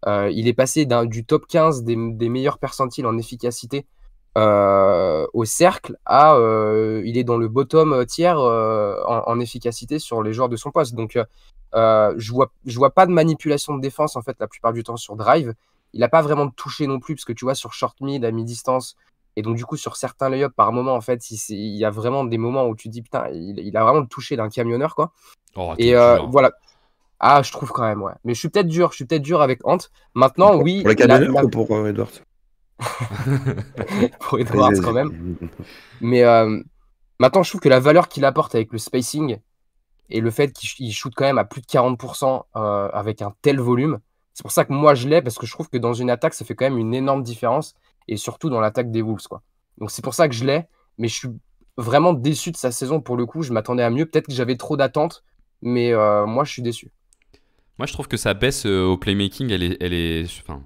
Il est passé du top 15 des meilleurs percentiles en efficacité au cercle à il est dans le bottom tiers en efficacité sur les joueurs de son poste. Donc je vois pas de manipulation de défense en fait la plupart du temps sur drive. Il a pas vraiment de toucher non plus parce que tu vois sur short mid à mi-distance et donc du coup sur certains lay-ups par moment en fait il y a vraiment des moments où tu te dis putain il a vraiment le toucher d'un camionneur quoi. Oh, Et voilà. Ah, je trouve quand même, ouais. Mais je suis peut-être dur avec Ant. Maintenant, oui. Pour les camionneurs ou pour Edwards? Pour Edwards, quand même. Mais maintenant, je trouve que la valeur qu'il apporte avec le spacing et le fait qu'il shoot quand même à plus de 40% avec un tel volume, c'est pour ça que moi, je l'ai, parce que je trouve que dans une attaque, ça fait quand même une énorme différence. Et surtout dans l'attaque des Wolves, quoi. Donc, c'est pour ça que je l'ai. Mais je suis vraiment déçu de sa saison, pour le coup. Je m'attendais à mieux. Peut-être que j'avais trop d'attentes. Mais moi, je suis déçu. Moi, je trouve que sa baisse au playmaking, enfin,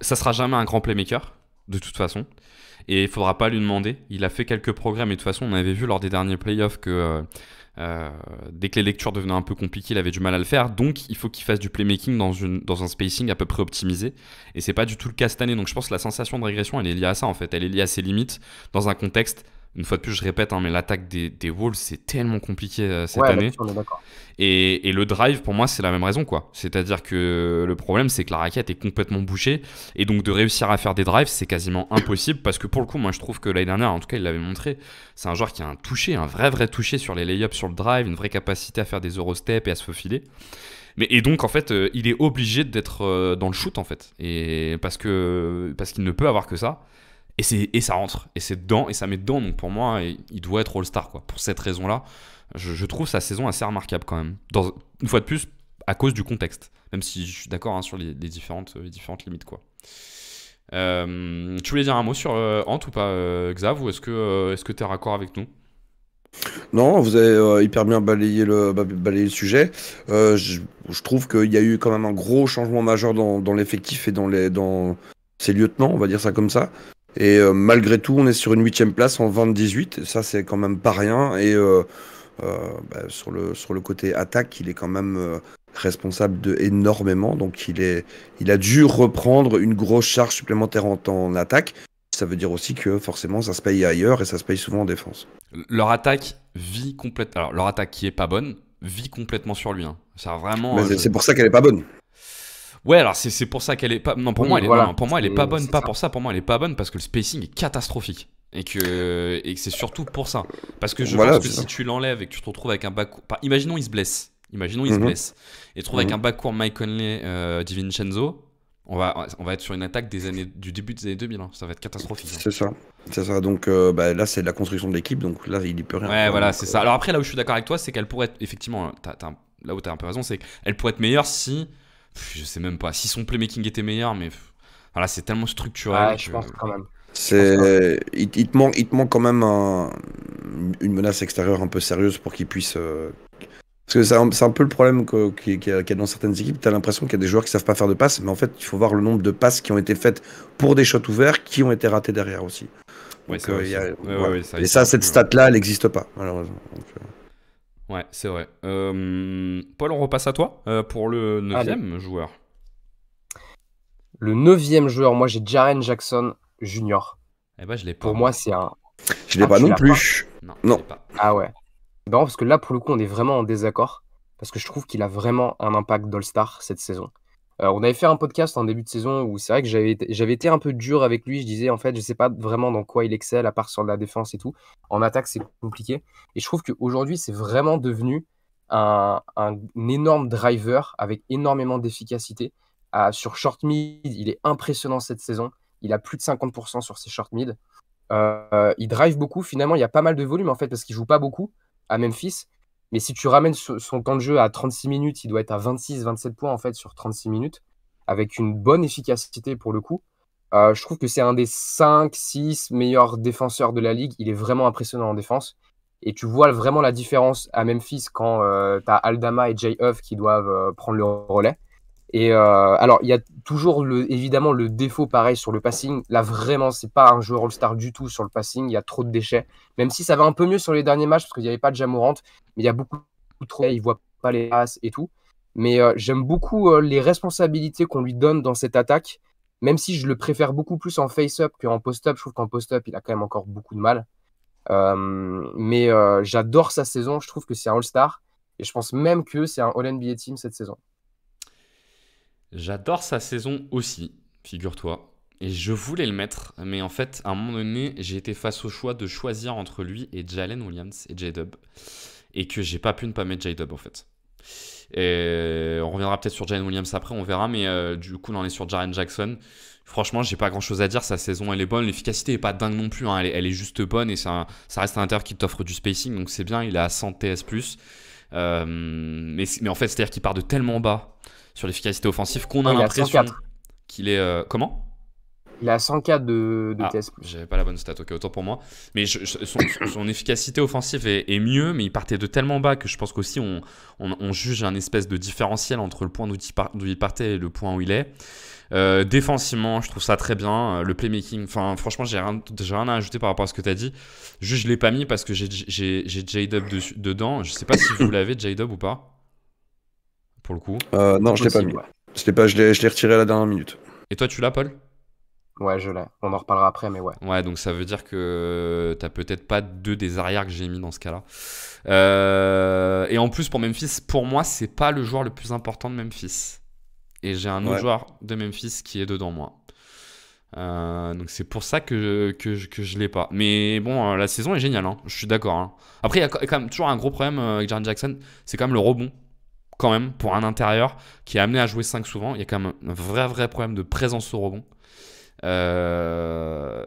ça sera jamais un grand playmaker, de toute façon. Et il faudra pas lui demander. Il a fait quelques progrès, mais de toute façon, on avait vu lors des derniers playoffs que dès que les lectures devenaient un peu compliquées, il avait du mal à le faire. Donc, il faut qu'il fasse du playmaking dans un spacing à peu près optimisé. Et c'est pas du tout le cas cette année. Donc, je pense que la sensation de régression, elle est liée à ça, en fait. Elle est liée à ses limites dans un contexte. Une fois de plus, je répète, mais l'attaque des Wolves, c'est tellement compliqué cette année. On est d'accord. Et le drive, pour moi, c'est la même raison, quoi. C'est-à-dire que le problème, c'est que la raquette est complètement bouchée. Et donc, de réussir à faire des drives, c'est quasiment impossible. Parce que pour le coup, moi, je trouve que l'année dernière, en tout cas, il l'avait montré, c'est un joueur qui a un toucher, un vrai toucher sur les lay-ups, sur le drive, une vraie capacité à faire des Eurostep et à se faufiler. Et donc, en fait, il est obligé d'être dans le shoot, en fait. Et parce qu'il ne peut avoir que ça. Et ça rentre, et c'est dedans, et ça met dedans. Donc pour moi, il doit être All-Star, quoi. Pour cette raison-là, je trouve sa saison assez remarquable quand même. Une fois de plus, à cause du contexte. Même si je suis d'accord hein, sur les différentes limites, quoi. Tu voulais dire un mot sur Ant ou pas, Xav, ou est-ce que tu es raccord avec nous? Non, vous avez hyper bien balayé le sujet. Je trouve qu'il y a eu quand même un gros changement majeur dans l'effectif et dans ses lieutenants, on va dire ça comme ça. Et malgré tout, on est sur une 8e place en 20-18. Ça, c'est quand même pas rien. Et sur le côté attaque, il est quand même responsable de énormément. Donc, il a dû reprendre une grosse charge supplémentaire en attaque. Ça veut dire aussi que forcément, ça se paye ailleurs et ça se paye souvent en défense. Leur attaque vit complètement. Alors, leur attaque qui est pas bonne vit complètement sur lui. Hein. C'est vraiment. C'est pour ça qu'elle est pas bonne. Ouais, alors c'est pour ça qu'elle est pas. Non, pour moi, elle est pas bonne. Pas ça. pour ça. Pour moi, elle est pas bonne parce que le spacing est catastrophique et que c'est surtout pour ça. Parce que je pense que si tu l'enlèves et que tu te retrouves avec un backcourt, imaginons il se blesse. Et tu te retrouves avec un backcourt Mike Conley, DiVincenzo. On va être sur une attaque du début des années 2000. Hein. Ça va être catastrophique. Hein. C'est ça. Donc là, c'est la construction de l'équipe. Donc là, il n'y peut rien. Ouais, voilà, c'est ça. Alors après, là où je suis d'accord avec toi, c'est qu'elle pourrait être effectivement. Là où tu as un peu raison, c'est qu'elle pourrait être meilleure si. Je sais même pas si son playmaking était meilleur, mais voilà, c'est tellement structurel. Ouais, je pense quand même. Il te manque quand même une menace extérieure un peu sérieuse pour qu'il puisse Parce que c'est un peu le problème qu'il y a dans certaines équipes. Tu as l'impression qu'il y a des joueurs qui savent pas faire de passes, mais en fait, il faut voir le nombre de passes qui ont été faites pour des shots ouverts qui ont été ratées derrière aussi. Ouais, Donc, c'est vrai il y a- aussi. Ouais, voilà. ouais, ça, Et il ça, parle cette plus, stat-là, elle n'existe pas, malheureusement. Donc, Ouais, c'est vrai. Paul, on repasse à toi pour le Allez, 9e joueur. le 9e joueur, moi j'ai Jaren Jackson Jr. Eh ben, je l'ai pas, Pour moi. moi, c'est un. je l'ai Ah, pas tu non l'as pas? plus. Non, je Non. l'ai pas. Ah ouais. C'est marrant parce que là, pour le coup, on est vraiment en désaccord. Parce que je trouve qu'il a vraiment un impact d'All-Star cette saison. On avait fait un podcast en début de saison où c'est vrai que j'avais été un peu dur avec lui. Je disais, en fait, je sais pas vraiment dans quoi il excelle, à part sur la défense et tout. En attaque, c'est compliqué. Et je trouve qu'aujourd'hui, c'est vraiment devenu un énorme driver avec énormément d'efficacité. Sur short mid, il est impressionnant cette saison. Il a plus de 50% sur ses short mid. Il drive beaucoup. Finalement, il y a pas mal de volume en fait parce qu'il joue pas beaucoup à Memphis. Mais si tu ramènes son temps de jeu à 36 minutes, il doit être à 26-27 points en fait sur 36 minutes avec une bonne efficacité pour le coup. Je trouve que c'est un des 5-6 meilleurs défenseurs de la ligue. Il est vraiment impressionnant en défense. Et tu vois vraiment la différence à Memphis quand tu as Aldama et Jay Huff qui doivent prendre le relais. Et alors, il y a toujours évidemment le défaut pareil sur le passing. Là, vraiment, c'est pas un joueur All-Star du tout sur le passing. Il y a trop de déchets. Même si ça va un peu mieux sur les derniers matchs parce qu'il n'y avait pas de Ja Morant, mais il y a beaucoup trop. Il voit pas les passes et tout. Mais j'aime beaucoup les responsabilités qu'on lui donne dans cette attaque. Même si je le préfère beaucoup plus en face-up qu'en post-up. Je trouve qu'en post-up, il a quand même encore beaucoup de mal. Mais j'adore sa saison. Je trouve que c'est un All-Star. Et je pense même que c'est un All-NBA Team cette saison. J'adore sa saison aussi, figure-toi. Et je voulais le mettre, mais en fait, à un moment donné, j'ai été face au choix de choisir entre lui et Jalen Williams et J-Dub. Et que j'ai pas pu ne pas mettre J-Dub en fait. Et on reviendra peut-être sur Jalen Williams après, on verra. Mais du coup, on est sur Jaren Jackson. Franchement, j'ai pas grand chose à dire. Sa saison, elle est bonne. L'efficacité est pas dingue non plus. Hein. Elle est juste bonne et ça reste un intérieur qui t'offre du spacing. Donc c'est bien. Il est à 100 TS. Mais en fait, c'est-à-dire qu'il part de tellement bas sur l'efficacité offensive qu'on a Il est à l'impression 104. qu'il est. Comment? Il est à 104 de Ah, TS+. j'avais pas la bonne stat, ok, autant pour moi. Mais son efficacité offensive est mieux, mais il partait de tellement bas que je pense qu'aussi on juge un espèce de différentiel entre le point d'où il partait et le point où il est. Défensivement, je trouve ça très bien. Le playmaking, enfin, franchement, j'ai rien à ajouter par rapport à ce que tu as dit. Juste, je l'ai pas mis parce que j'ai J-Dub dedans. Je sais pas si vous l'avez, J-Dub ou pas, pour le coup. non, je l'ai pas mis. Ouais. Je l'ai retiré à la dernière minute. Et toi, tu l'as, Paul? Ouais, je l'ai. On en reparlera après, mais ouais. Ouais, donc ça veut dire que t'as peut-être pas deux des arrières que j'ai mis dans ce cas-là. Et en plus, pour Memphis, pour moi, c'est pas le joueur le plus important de Memphis. Et j'ai un autre joueur de Memphis qui est dedans, moi. Donc c'est pour ça que je l'ai pas. Mais bon, la saison est géniale, hein. Je suis d'accord. Hein. Après, il y a quand même toujours un gros problème avec Jaren Jackson, c'est quand même le rebond. Quand même, pour un intérieur qui est amené à jouer 5 souvent, il y a quand même un vrai problème de présence au rebond. Dans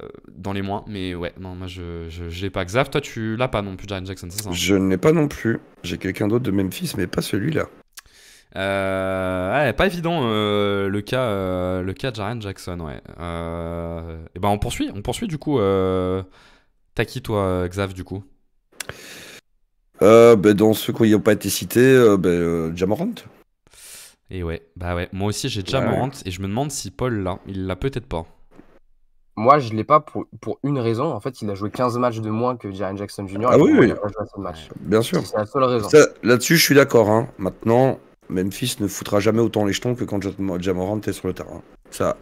les mois, mais ouais, non, moi je l'ai pas. Xav, toi tu l'as pas non plus, Jaren Jackson, c'est ça? Je ne l'ai pas non plus. J'ai quelqu'un d'autre de Memphis, mais pas celui-là. Ouais, pas évident le cas de Jaren Jackson, ouais. Et ben on poursuit du coup. T'as qui toi, Xav, du coup? Dans ceux qui n'ont pas été cités, Ja Morant. Et ouais, bah ouais, moi aussi j'ai Ja Morant et je me demande si Paul l'a. Il l'a peut-être pas. Moi, je l'ai pas pour une raison. En fait, il a joué 15 matchs de moins que Jaren Jackson Jr. Ah et pour oui, moi, oui. il a pas joué assez de matchs. Bien sûr. C'est la seule raison. Là-dessus, je suis d'accord. Hein. Maintenant, Memphis ne foutra jamais autant les jetons que quand Ja Morant est sur le terrain. Ça,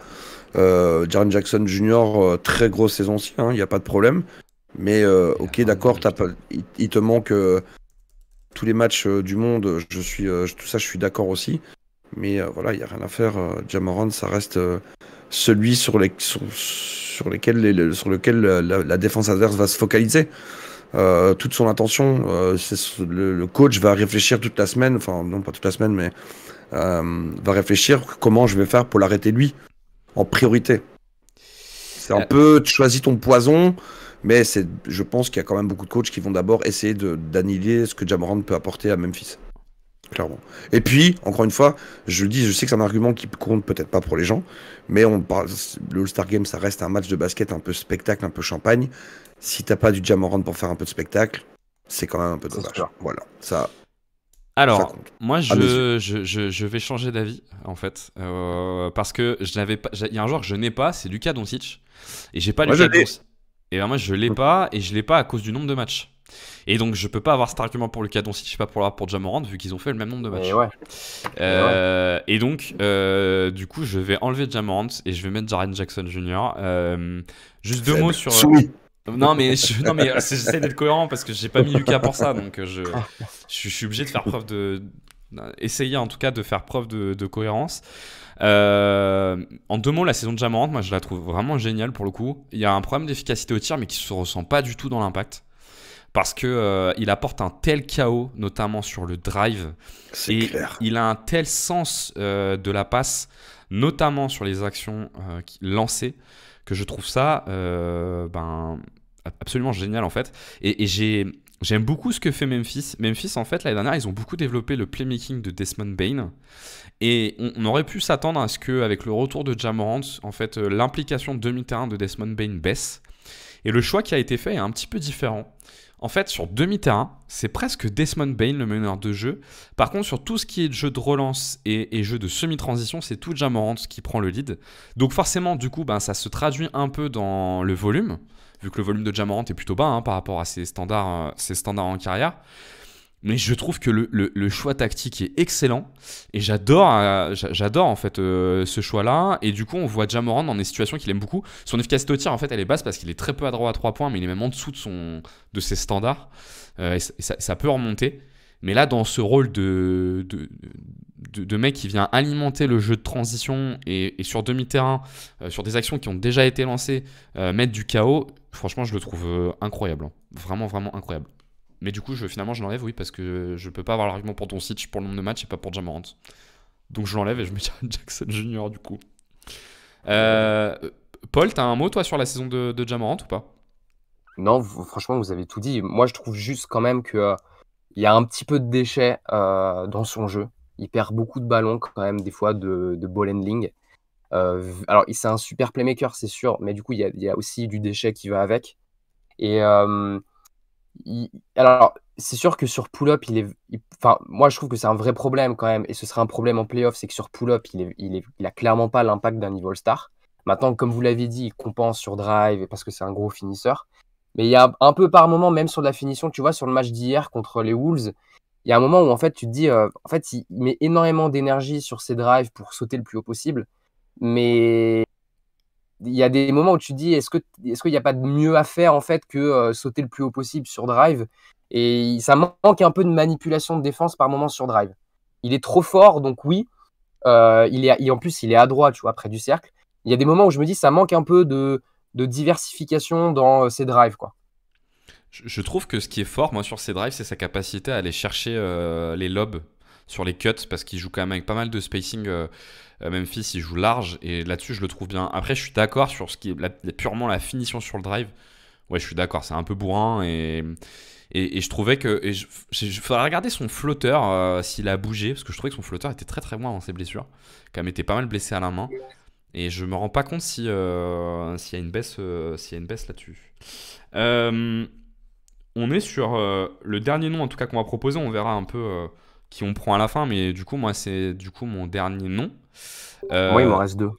Jaren Jackson Jr., très grosse saison aussi, il n'y a pas de problème. Mais ok, d'accord, il te manque tous les matchs du monde. Tout ça, je suis d'accord aussi. Mais voilà, il n'y a rien à faire. Ja Morant, ça reste celui sur lequel la défense adverse va se focaliser. Toute son attention, le coach va réfléchir toute la semaine, enfin non pas toute la semaine, mais va réfléchir comment je vais faire pour l'arrêter lui en priorité. C'est un peu tu choisis ton poison, mais je pense qu'il y a quand même beaucoup de coachs qui vont d'abord essayer d'annihiler ce que Ja Morant peut apporter à Memphis. Clairement. Et puis, encore une fois, je le dis, je sais que c'est un argument qui compte peut-être pas pour les gens, mais le All-Star Game, ça reste un match de basket un peu spectacle, un peu champagne. Si t'as pas du Ja Morant pour faire un peu de spectacle, c'est quand même un peu dommage. Voilà, ça. Alors, compte. moi, À mes yeux. je vais changer d'avis, en fait. Parce que je n'avais pas. Il y a un joueur que je n'ai pas, c'est Luka Doncic. Et j'ai pas Moi, je Luka l'ai. Doncic. Et ben, moi, je l'ai pas, et je l'ai pas à cause du nombre de matchs. Et donc, je peux pas avoir cet argument pour Luka Doncic, je sais pas pour l'avoir pour Ja Morant, vu qu'ils ont fait le même nombre de Mais matchs. ouais, mais ouais. Et donc, du coup, je vais enlever Ja Morant et je vais mettre Jaren Jackson Jr. Juste deux mots Faible. sur. Souris. Non mais, non mais j'essaie d'être cohérent parce que j'ai pas mis Lucas pour ça, donc je suis obligé de faire preuve essayer en tout cas de faire preuve de cohérence. En deux mots, la saison de Ja Morant, moi je la trouve vraiment géniale pour le coup. Il y a un problème d'efficacité au tir mais qui se ressent pas du tout dans l'impact parce que il apporte un tel chaos, notamment sur le drive, C'est et clair. il a un tel sens de la passe, notamment sur les actions lancées, que je trouve ça absolument génial en fait. Et j'aime beaucoup ce que fait Memphis. Memphis, en fait, l'année dernière, ils ont beaucoup développé le playmaking de Desmond Bane. Et on aurait pu s'attendre à ce qu'avec le retour de Ja Morant, en fait, l'implication de demi-terrain de Desmond Bane baisse. Et le choix qui a été fait est un petit peu différent. En fait, sur demi-terrain, c'est presque Desmond Bane le meneur de jeu. Par contre, sur tout ce qui est jeu de relance et jeu de semi-transition, c'est tout Ja Morant qui prend le lead. Donc forcément, du coup, ça se traduit un peu dans le volume, vu que le volume de Ja Morant est plutôt bas par rapport à ses standards en carrière. Mais je trouve que le choix tactique est excellent et j'adore en fait ce choix-là. Et du coup, on voit Ja Morant dans des situations qu'il aime beaucoup. Son efficacité au tir, en fait, elle est basse parce qu'il est très peu adroit à 3 points, mais il est même en dessous de ses standards. Et ça peut remonter. Mais là, dans ce rôle de mec qui vient alimenter le jeu de transition et sur demi-terrain, sur des actions qui ont déjà été lancées, mettre du chaos, franchement, je le trouve incroyable. Vraiment, vraiment incroyable. Mais du coup, finalement, je l'enlève, oui, parce que je peux pas avoir l'argument pour Doncic pour le nombre de matchs et pas pour Ja Morant. Donc je l'enlève et je mets Jackson Jr. du coup. Paul, t'as un mot, toi, sur la saison de Ja Morant ou pas? Non, franchement, vous avez tout dit. Moi, je trouve juste quand même que il y a un petit peu de déchets dans son jeu. Il perd beaucoup de ballons quand même, des fois, de ball handling. Alors, c'est un super playmaker, c'est sûr, mais du coup, il y a aussi du déchet qui va avec. Et alors, c'est sûr que sur pull-up, enfin, moi, je trouve que c'est un vrai problème quand même, et ce sera un problème en playoff, c'est que sur pull-up, il a clairement pas l'impact d'un niveau All-Star. Maintenant, comme vous l'avez dit, il compense sur drive parce que c'est un gros finisseur. Mais il y a un peu par moment, même sur de la finition, tu vois, sur le match d'hier contre les Wolves, il y a un moment où en fait tu te dis, en fait, il met énormément d'énergie sur ses drives pour sauter le plus haut possible, mais il y a des moments où tu te dis, est-ce qu'il n'y a pas de mieux à faire en fait que sauter le plus haut possible sur drive? Et ça manque un peu de manipulation de défense par moment sur drive. Il est trop fort, donc oui. En plus, il est adroit, tu vois, près du cercle. Il y a des moments où je me dis, ça manque un peu de diversification dans ses drives, quoi. Je trouve que ce qui est fort, moi, sur ses drives, c'est sa capacité à aller chercher les lobes sur les cuts, parce qu'il joue quand même avec pas mal de spacing. Memphis, il joue large, et là-dessus, je le trouve bien. Après, je suis d'accord sur ce qui est purement la finition sur le drive. Ouais, je suis d'accord, c'est un peu bourrin, et je trouvais que... Il faudrait regarder son flotteur, s'il a bougé, parce que je trouvais que son flotteur était très très loin dans ses blessures. Quand même, était pas mal blessé à la main. Et je me rends pas compte s'il y a une baisse, là-dessus. On est sur le dernier nom en tout cas qu'on va proposer. On verra un peu qui on prend à la fin, mais du coup moi c'est du coup mon dernier nom. Moi, il m'en Euh, reste 2.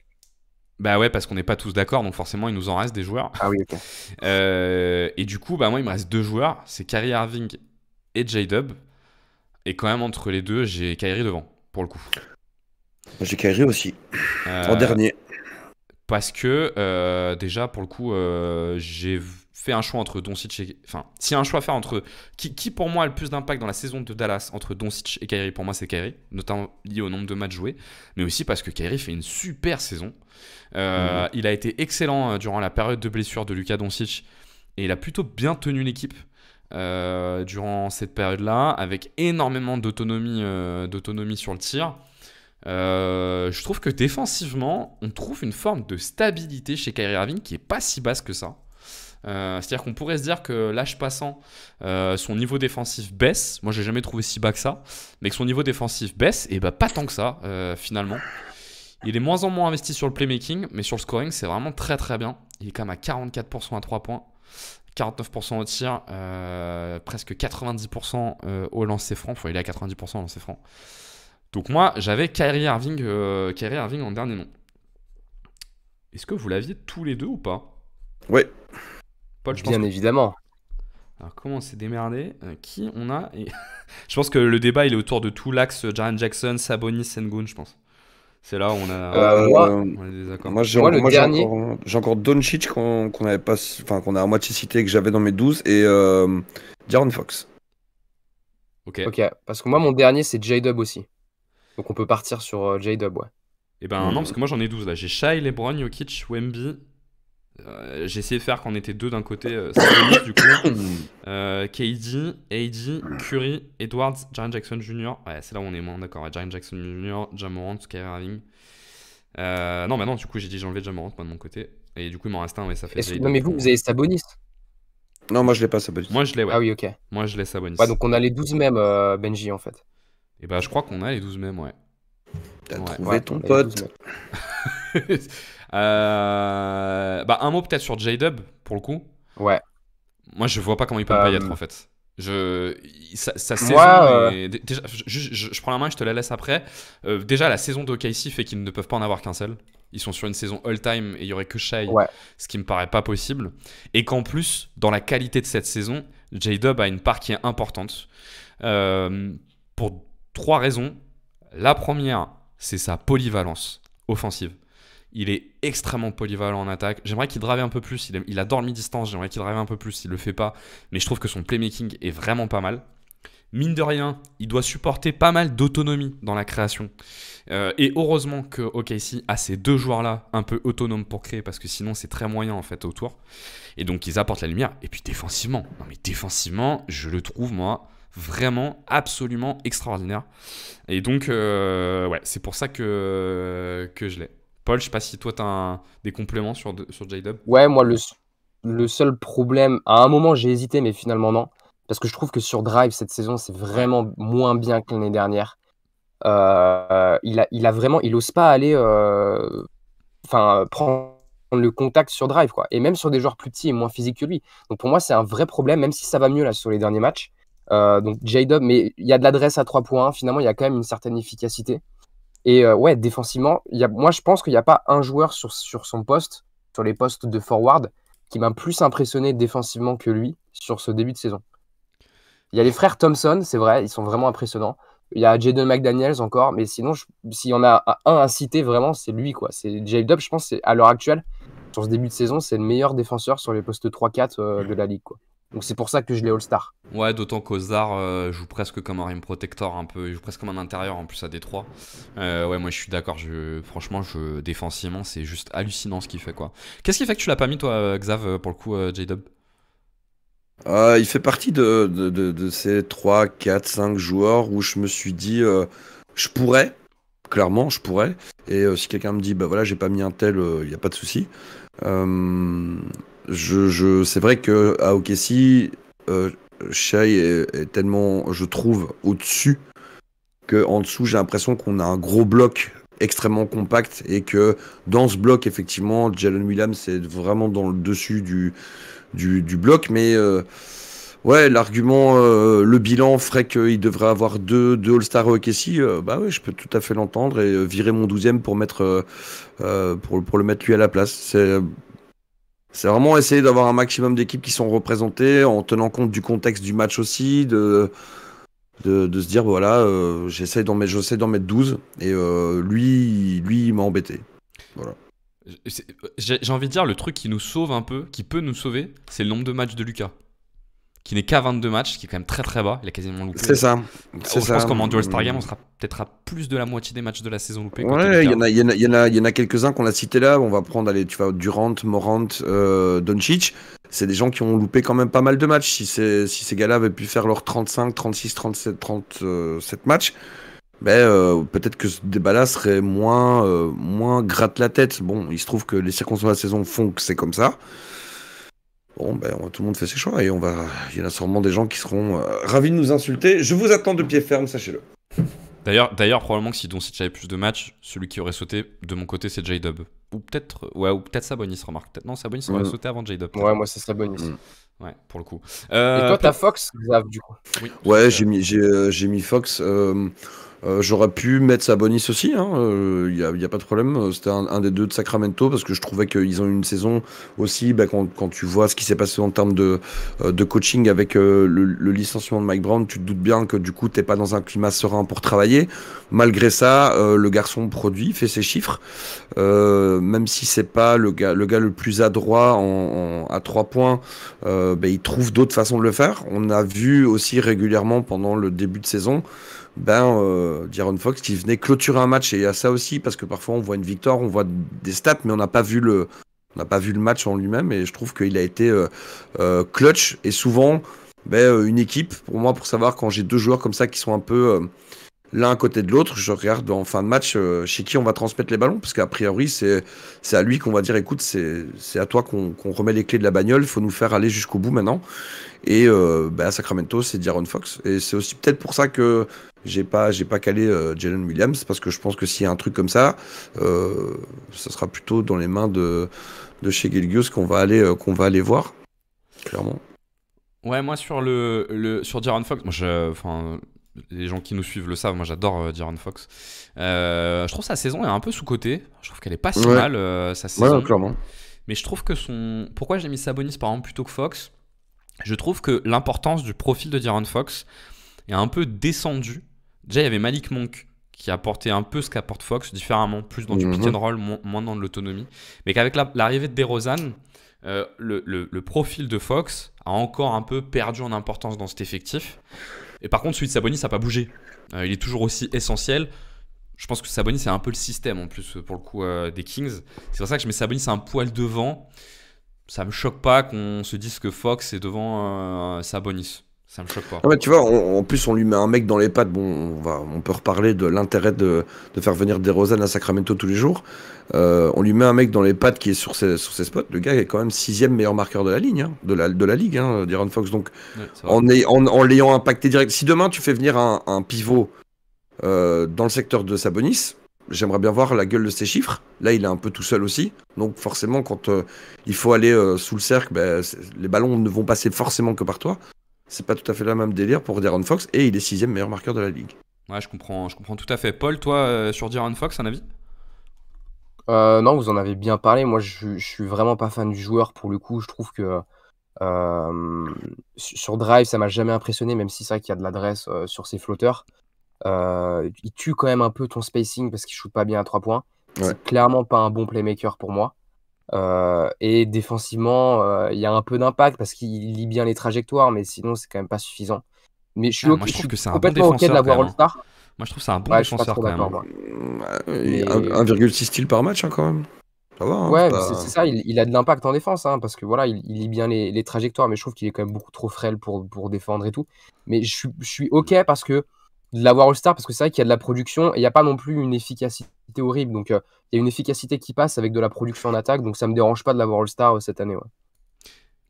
Bah ouais, parce qu'on n'est pas tous d'accord, donc forcément il nous en reste des joueurs. Ah oui, ok. Et du coup, bah moi il me reste deux joueurs, c'est Kyrie Irving et J-Dub. Et quand même entre les deux, j'ai Kyrie devant pour le coup. J'ai Kyrie aussi. En Euh, dernier. Parce que déjà pour le coup j'ai fait un choix entre Doncic et... Enfin, s'il y a un choix à faire entre... Qui pour moi a le plus d'impact dans la saison de Dallas entre Doncic et Kyrie, pour moi c'est Kyrie, notamment lié au nombre de matchs joués, mais aussi parce que Kyrie fait une super saison. Il a été excellent durant la période de blessure de Luka Doncic et il a plutôt bien tenu l'équipe durant cette période-là, avec énormément d'autonomie sur le tir. Je trouve que défensivement, on trouve une forme de stabilité chez Kyrie Irving qui est pas si basse que ça. C'est-à-dire qu'on pourrait se dire que l'âge passant, son niveau défensif baisse. Moi, j'ai jamais trouvé si bas que ça, mais que son niveau défensif baisse, et bah pas tant que ça finalement. Il est moins en moins investi sur le playmaking, mais sur le scoring, c'est vraiment très très bien. Il est quand même à 44% à 3 points. 49% au tir, presque 90% au lancer franc. Enfin, il est à 90% au lancer franc. Donc moi, j'avais Kyrie Irving en dernier nom. Est-ce que vous l'aviez tous les deux ou pas? Ouais. Paul, je pense Bien que... évidemment. Alors, comment on s'est démerdé? Qui on a? Je pense que le débat, il est autour de tout l'axe Jaren Jackson, Sabonis, Sengun, je pense. C'est là où on a... Moi, On est désaccord. Moi, j'ai Moi, le encore, dernier- j'ai encore Doncic qu'on avait pas, enfin, qu'on a à moitié cité, que j'avais dans mes 12, et De'Aaron Fox. Ok. ok, parce que moi, mon dernier, c'est J-Dub aussi. Donc on peut partir sur J-Dub, ouais. Et ben non, parce que moi j'en ai 12 là. J'ai Shai, LeBron, Jokic, Wemby. J'ai essayé de faire qu'on était deux d'un côté, Sabonis du coup. KD, AD, Curry, Edwards, Jaren Jackson Jr. Ouais, c'est là où on est moins d'accord. Ouais, Jaren Jackson Jr., Ja Morant, Kyrie Irving. Non, bah non, du coup j'ai enlevé Ja Morant moi de mon côté. Et du coup il m'en reste un, mais ça fait Non, mais vous avez Sabonis. Non, moi je l'ai pas, Sabonis. Moi je l'ai, ouais. Ah oui, ok. Moi je l'ai Sabonis. Ouais, donc on a les 12 mêmes, Benji, en fait. Et bah je crois qu'on a les 12 mêmes, ouais. T'as Ouais. trouvé Ouais, ton on a les pote. 12 mêmes. Bah un mot peut-être sur J-Dub pour le coup. Ouais. Moi je vois pas comment il peut ne pas y être en fait. Sa saison Moi, est... Déjà, je prends la main, je te la laisse après. Déjà la saison d'OKC fait qu'ils ne peuvent pas en avoir qu'un seul. Ils sont sur une saison all-time et il y aurait que Shai, Ouais. ce qui me paraît pas possible. Et qu'en plus, dans la qualité de cette saison, J-Dub a une part qui est importante. Pour 3 raisons. La première, c'est sa polyvalence offensive. Il est extrêmement polyvalent en attaque. J'aimerais qu'il drive un peu plus. Il adore le mi-distance. J'aimerais qu'il drive un peu plus. Il le fait pas. Mais je trouve que son playmaking est vraiment pas mal. Mine de rien, il doit supporter pas mal d'autonomie dans la création. Et heureusement que OKC a ces deux joueurs-là un peu autonomes pour créer, parce que sinon c'est très moyen en fait autour. Et donc ils apportent la lumière. Et puis défensivement, je le trouve moi vraiment absolument extraordinaire. Et donc ouais, c'est pour ça que je l'ai. Paul, je sais pas si toi t'as des compléments sur J-Dub. Ouais, moi, le seul problème, à un moment, j'ai hésité, mais finalement, non. Parce que je trouve que sur Drive, cette saison, c'est vraiment moins bien que l'année dernière. Il ose pas aller prendre le contact sur Drive, quoi. Et même sur des joueurs plus petits et moins physiques que lui. Donc pour moi, c'est un vrai problème, même si ça va mieux là sur les derniers matchs. Donc J-Dub, mais il y a de l'adresse à 3 points. Finalement, il y a quand même une certaine efficacité. Et ouais, défensivement, moi je pense qu'il n'y a pas un joueur sur son poste, sur les postes de forward, qui m'a plus impressionné défensivement que lui sur ce début de saison. Il y a les frères Thompson, c'est vrai, ils sont vraiment impressionnants. Il y a Jaden McDaniels encore, mais sinon, s'il y en a un à citer vraiment, c'est lui, quoi. C'est J-Dub, je pense, à l'heure actuelle, sur ce début de saison, c'est le meilleur défenseur sur les postes 3-4 de la ligue, quoi. Donc c'est pour ça que je l'ai All-Star. Ouais, d'autant qu'Ozar joue presque comme un rim protector un peu, il joue presque comme un intérieur en plus à Détroit. Ouais, moi je suis d'accord, franchement, défensivement, c'est juste hallucinant ce qu'il fait quoi. Qu'est-ce qui fait que tu l'as pas mis toi, Xav, pour le coup, J-Dub? Il fait partie de ces 3, 4, 5 joueurs où je me suis dit, je pourrais, clairement, je pourrais. Et si quelqu'un me dit, bah voilà, j'ai pas mis un tel, il n'y a pas de souci. C'est vrai qu'à OKC, Shai est tellement, je trouve, au-dessus, qu'en dessous, j'ai l'impression qu'on a un gros bloc extrêmement compact et que dans ce bloc, effectivement, Jalen Williams est vraiment dans le dessus du bloc, mais ouais, l'argument, le bilan ferait qu'il devrait avoir deux All-Stars au OKC, bah ouais, je peux tout à fait l'entendre et virer mon 12e pour mettre pour le mettre lui à la place. C'est vraiment essayer d'avoir un maximum d'équipes qui sont représentées en tenant compte du contexte du match aussi, de se dire voilà, j'essaie d'en mettre 12 et lui il m'a embêté. Voilà. J'ai envie de dire, le truc qui nous sauve un peu, qui peut nous sauver, c'est le nombre de matchs de Lucas. Qui n'est qu'à 22 matchs, qui est quand même très très bas. Il a quasiment loupé. C'est ça. Je pense qu'en Dual Star Game, on sera peut-être à plus de la moitié des matchs de la saison loupés. Ouais, il y en a quelques-uns qu'on a cités là. On va prendre, allez, tu vois, Durant, Morant, Doncic. C'est des gens qui ont loupé quand même pas mal de matchs. Si ces gars-là avaient pu faire leurs 35, 36, 37, 37 matchs, peut-être que ce débat-là serait moins gratte la tête. Bon, il se trouve que les circonstances de la saison font que c'est comme ça. Bon, tout le monde fait ses choix et il y en a sûrement des gens qui seront ravis de nous insulter. Je vous attends de pied ferme, sachez-le. D'ailleurs, probablement que si Doncic avait plus de matchs, celui qui aurait sauté de mon côté, c'est J-Dub. Ou peut-être Sabonis, remarque. Peut-être non, Sabonis aurait sauté avant J-Dub. Ouais, moi, c'est Sabonis. Ouais, pour le coup. Et toi, t'as Fox, Xav, du coup. Oui, Ouais, j'ai mis Fox. J'aurais pu mettre Sabonis aussi, il y a pas de problème. C'était un des deux de Sacramento parce que je trouvais qu'ils ont eu une saison aussi, quand tu vois ce qui s'est passé en termes de coaching avec le licenciement de Mike Brown, tu te doutes bien que du coup t'es pas dans un climat serein pour travailler. Malgré ça, le garçon produit, fait ses chiffres, même si c'est pas le gars le plus adroit à 3 points, il trouve d'autres façons de le faire. On a vu aussi régulièrement pendant le début de saison De'Aaron Fox qui venait clôturer un match, et il y a ça aussi parce que parfois on voit une victoire, on voit des stats, mais on n'a pas vu le match en lui-même, et je trouve qu'il a été clutch, et souvent une équipe, pour moi, pour savoir quand j'ai deux joueurs comme ça qui sont un peu l'un à côté de l'autre, je regarde en fin de match chez qui on va transmettre les ballons, parce qu'a priori c'est à lui qu'on va dire écoute, c'est à toi qu'on remet les clés de la bagnole, il faut nous faire aller jusqu'au bout maintenant. Et à Sacramento, c'est De'Aaron Fox, et c'est aussi peut-être pour ça que j'ai pas calé Jalen Williams, parce que je pense que s'il y a un truc comme ça, ça sera plutôt dans les mains de chez Gilgeous qu'on va aller voir, clairement. Ouais, moi sur sur De'Aaron Fox, les gens qui nous suivent le savent, moi j'adore De'Aaron Fox. Je trouve sa saison est un peu sous-cotée. Je trouve qu'elle est pas si mal sa saison. Ouais, clairement. Mais je trouve que pourquoi j'ai mis Sabonis par exemple plutôt que Fox? Je trouve que l'importance du profil de De'Aaron Fox est un peu descendue. Déjà, il y avait Malik Monk qui apportait un peu ce qu'apporte Fox, différemment, plus dans du pick and roll, moins dans de l'autonomie. Mais qu'avec l'arrivée de DeRozan, le profil de Fox a encore un peu perdu en importance dans cet effectif. Et par contre, celui de Sabonis n'a pas bougé. Il est toujours aussi essentiel. Je pense que Sabonis, c'est un peu le système en plus, pour le coup, des Kings. C'est pour ça que je mets Sabonis un poil devant. Ça me choque pas qu'on se dise que Fox est devant Sabonis. Ça me choque pas. Ah, mais tu vois, en plus on lui met un mec dans les pattes. Bon, on peut reparler de l'intérêt de faire venir DeRozan à Sacramento tous les jours. On lui met un mec dans les pattes qui est sur ses spots. Le gars est quand même 6e meilleur marqueur de la ligne, de la ligue, De'Aaron Fox. Donc ouais, en l'ayant impacté direct. Si demain tu fais venir un pivot dans le secteur de Sabonis, j'aimerais bien voir la gueule de ses chiffres. Là, il est un peu tout seul aussi. Donc forcément, quand il faut aller sous le cercle, les ballons ne vont passer forcément que par toi. C'est pas tout à fait le même délire pour De'Aaron Fox, et il est 6e meilleur marqueur de la ligue. Ouais, je comprends tout à fait. Paul, toi, sur De'Aaron Fox, un avis? Non, vous en avez bien parlé. Moi, je suis vraiment pas fan du joueur pour le coup. Je trouve que sur Drive, ça m'a jamais impressionné, même si c'est vrai qu'il y a de l'adresse sur ses flotteurs. Il tue quand même un peu ton spacing parce qu'il shoot pas bien à 3 points. Ouais. C'est clairement pas un bon playmaker pour moi. Et défensivement, il y a un peu d'impact parce qu'il lit bien les trajectoires, mais sinon c'est quand même pas suffisant. Mais je suis, moi, je trouve que c'est un bon complètement ok de défenseur, l'avoir quand même, All-Star. Moi, je trouve que c'est un bon Ouais, je suis pas défenseur trop quand même. d'accord, moi. Mais- 1,6 steals par match, quand même. Ça va, Ouais, c'est mais pas- c'est ça, il a de l'impact en défense, parce que voilà, il lit bien les trajectoires, mais je trouve qu'il est quand même beaucoup trop frêle pour défendre et tout. Mais je suis ok parce que de l'avoir All-Star, parce que c'est vrai qu'il y a de la production et il n'y a pas non plus une efficacité horrible. Donc il y a une efficacité qui passe avec de la production en attaque, donc ça me dérange pas de l'avoir All-Star cette année. Ouais.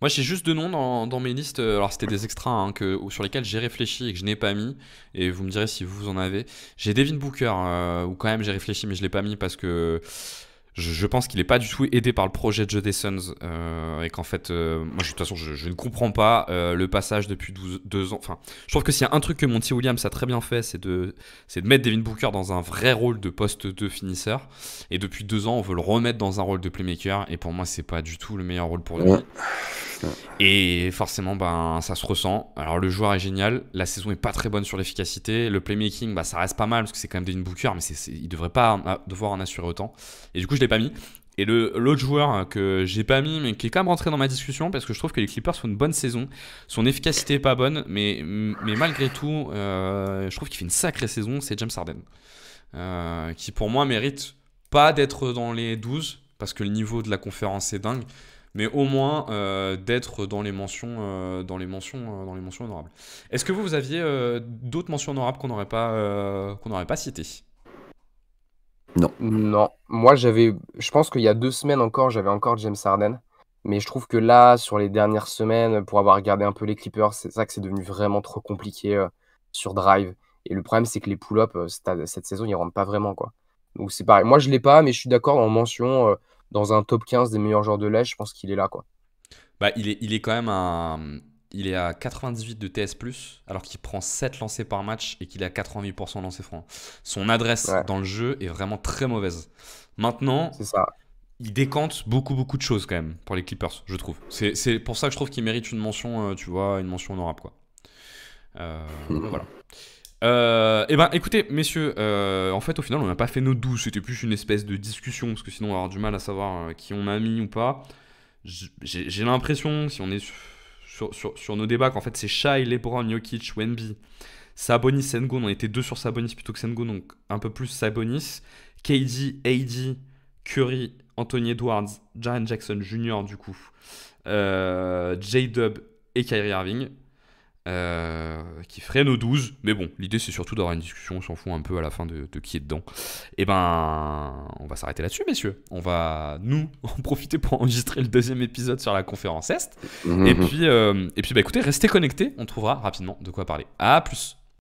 Moi, j'ai juste deux noms dans mes listes. Alors, c'était des extras sur lesquels j'ai réfléchi et que je n'ai pas mis. Et vous me direz si vous en avez. J'ai Devin Booker, où quand même j'ai réfléchi, mais je ne l'ai pas mis parce que je pense qu'il n'est pas du tout aidé par le projet de jeu des Suns. Et qu'en fait, moi, de toute façon, je ne comprends pas le passage depuis 2 ans. Enfin, je trouve que s'il y a un truc que Monty Williams a très bien fait, c'est de mettre Devin Booker dans un vrai rôle de poste 2 finisseur. Et depuis 2 ans, on veut le remettre dans un rôle de playmaker. Et pour moi, c'est pas du tout le meilleur rôle pour lui. Ouais. Et forcément, ça se ressent. Alors, le joueur est génial. La saison est pas très bonne sur l'efficacité. Le playmaking, ça reste pas mal parce que c'est quand même Devin Booker, mais il devrait pas devoir en assurer autant. Et du coup, je l'ai pas mis. Et l'autre joueur que j'ai pas mis, mais qui est quand même rentré dans ma discussion, parce que je trouve que les Clippers font une bonne saison. Son efficacité est pas bonne, mais malgré tout, je trouve qu'il fait une sacrée saison. C'est James Harden, qui pour moi mérite pas d'être dans les 12, parce que le niveau de la conférence est dingue, mais au moins d'être dans les mentions honorables. Est-ce que vous aviez d'autres mentions honorables qu'on n'aurait pas citées? Non, moi je pense qu'il y a 2 semaines encore, j'avais encore James Harden. Mais je trouve que là, sur les dernières semaines, pour avoir regardé un peu les Clippers, c'est ça que c'est devenu vraiment trop compliqué sur Drive. Et le problème, c'est que les pull-ups, cette saison, ils rentrent pas vraiment, quoi. Donc c'est pareil. Moi, je l'ai pas, mais je suis d'accord en mention dans un top 15 des meilleurs joueurs de l'Est, je pense qu'il est là, quoi. Bah, il est quand même il est à 98 de TS+, alors qu'il prend 7 lancers par match et qu'il est à 88% lancers francs. Son adresse Ouais, dans le jeu est vraiment très mauvaise. Maintenant, c'est ça. il décante beaucoup de choses quand même pour les Clippers, je trouve. C'est pour ça que je trouve qu'il mérite une mention, tu vois, une mention honorable, quoi. Voilà. Eh ben, écoutez, messieurs, en fait, au final, on n'a pas fait nos 12. C'était plus une espèce de discussion, parce que sinon, on va avoir du mal à savoir qui on a mis ou pas. J'ai l'impression, si on est sur nos débats, qu'en fait, c'est Shai, LeBron, Jokic, Wemby, Sabonis, Sengun. On était 2 sur Sabonis plutôt que Sengun, donc un peu plus Sabonis. KD, AD, Curry, Anthony Edwards, Jaren Jackson Jr. du coup, J-Dub et Kyrie Irving. Qui ferait nos 12. Mais bon, l'idée c'est surtout d'avoir une discussion, on s'en fout un peu à la fin de qui est dedans. Et ben, on va s'arrêter là-dessus, messieurs. On va, nous, en profiter pour enregistrer le 2e épisode sur la conférence Est. Et puis, bah, écoutez, restez connectés, on trouvera rapidement de quoi parler. À plus.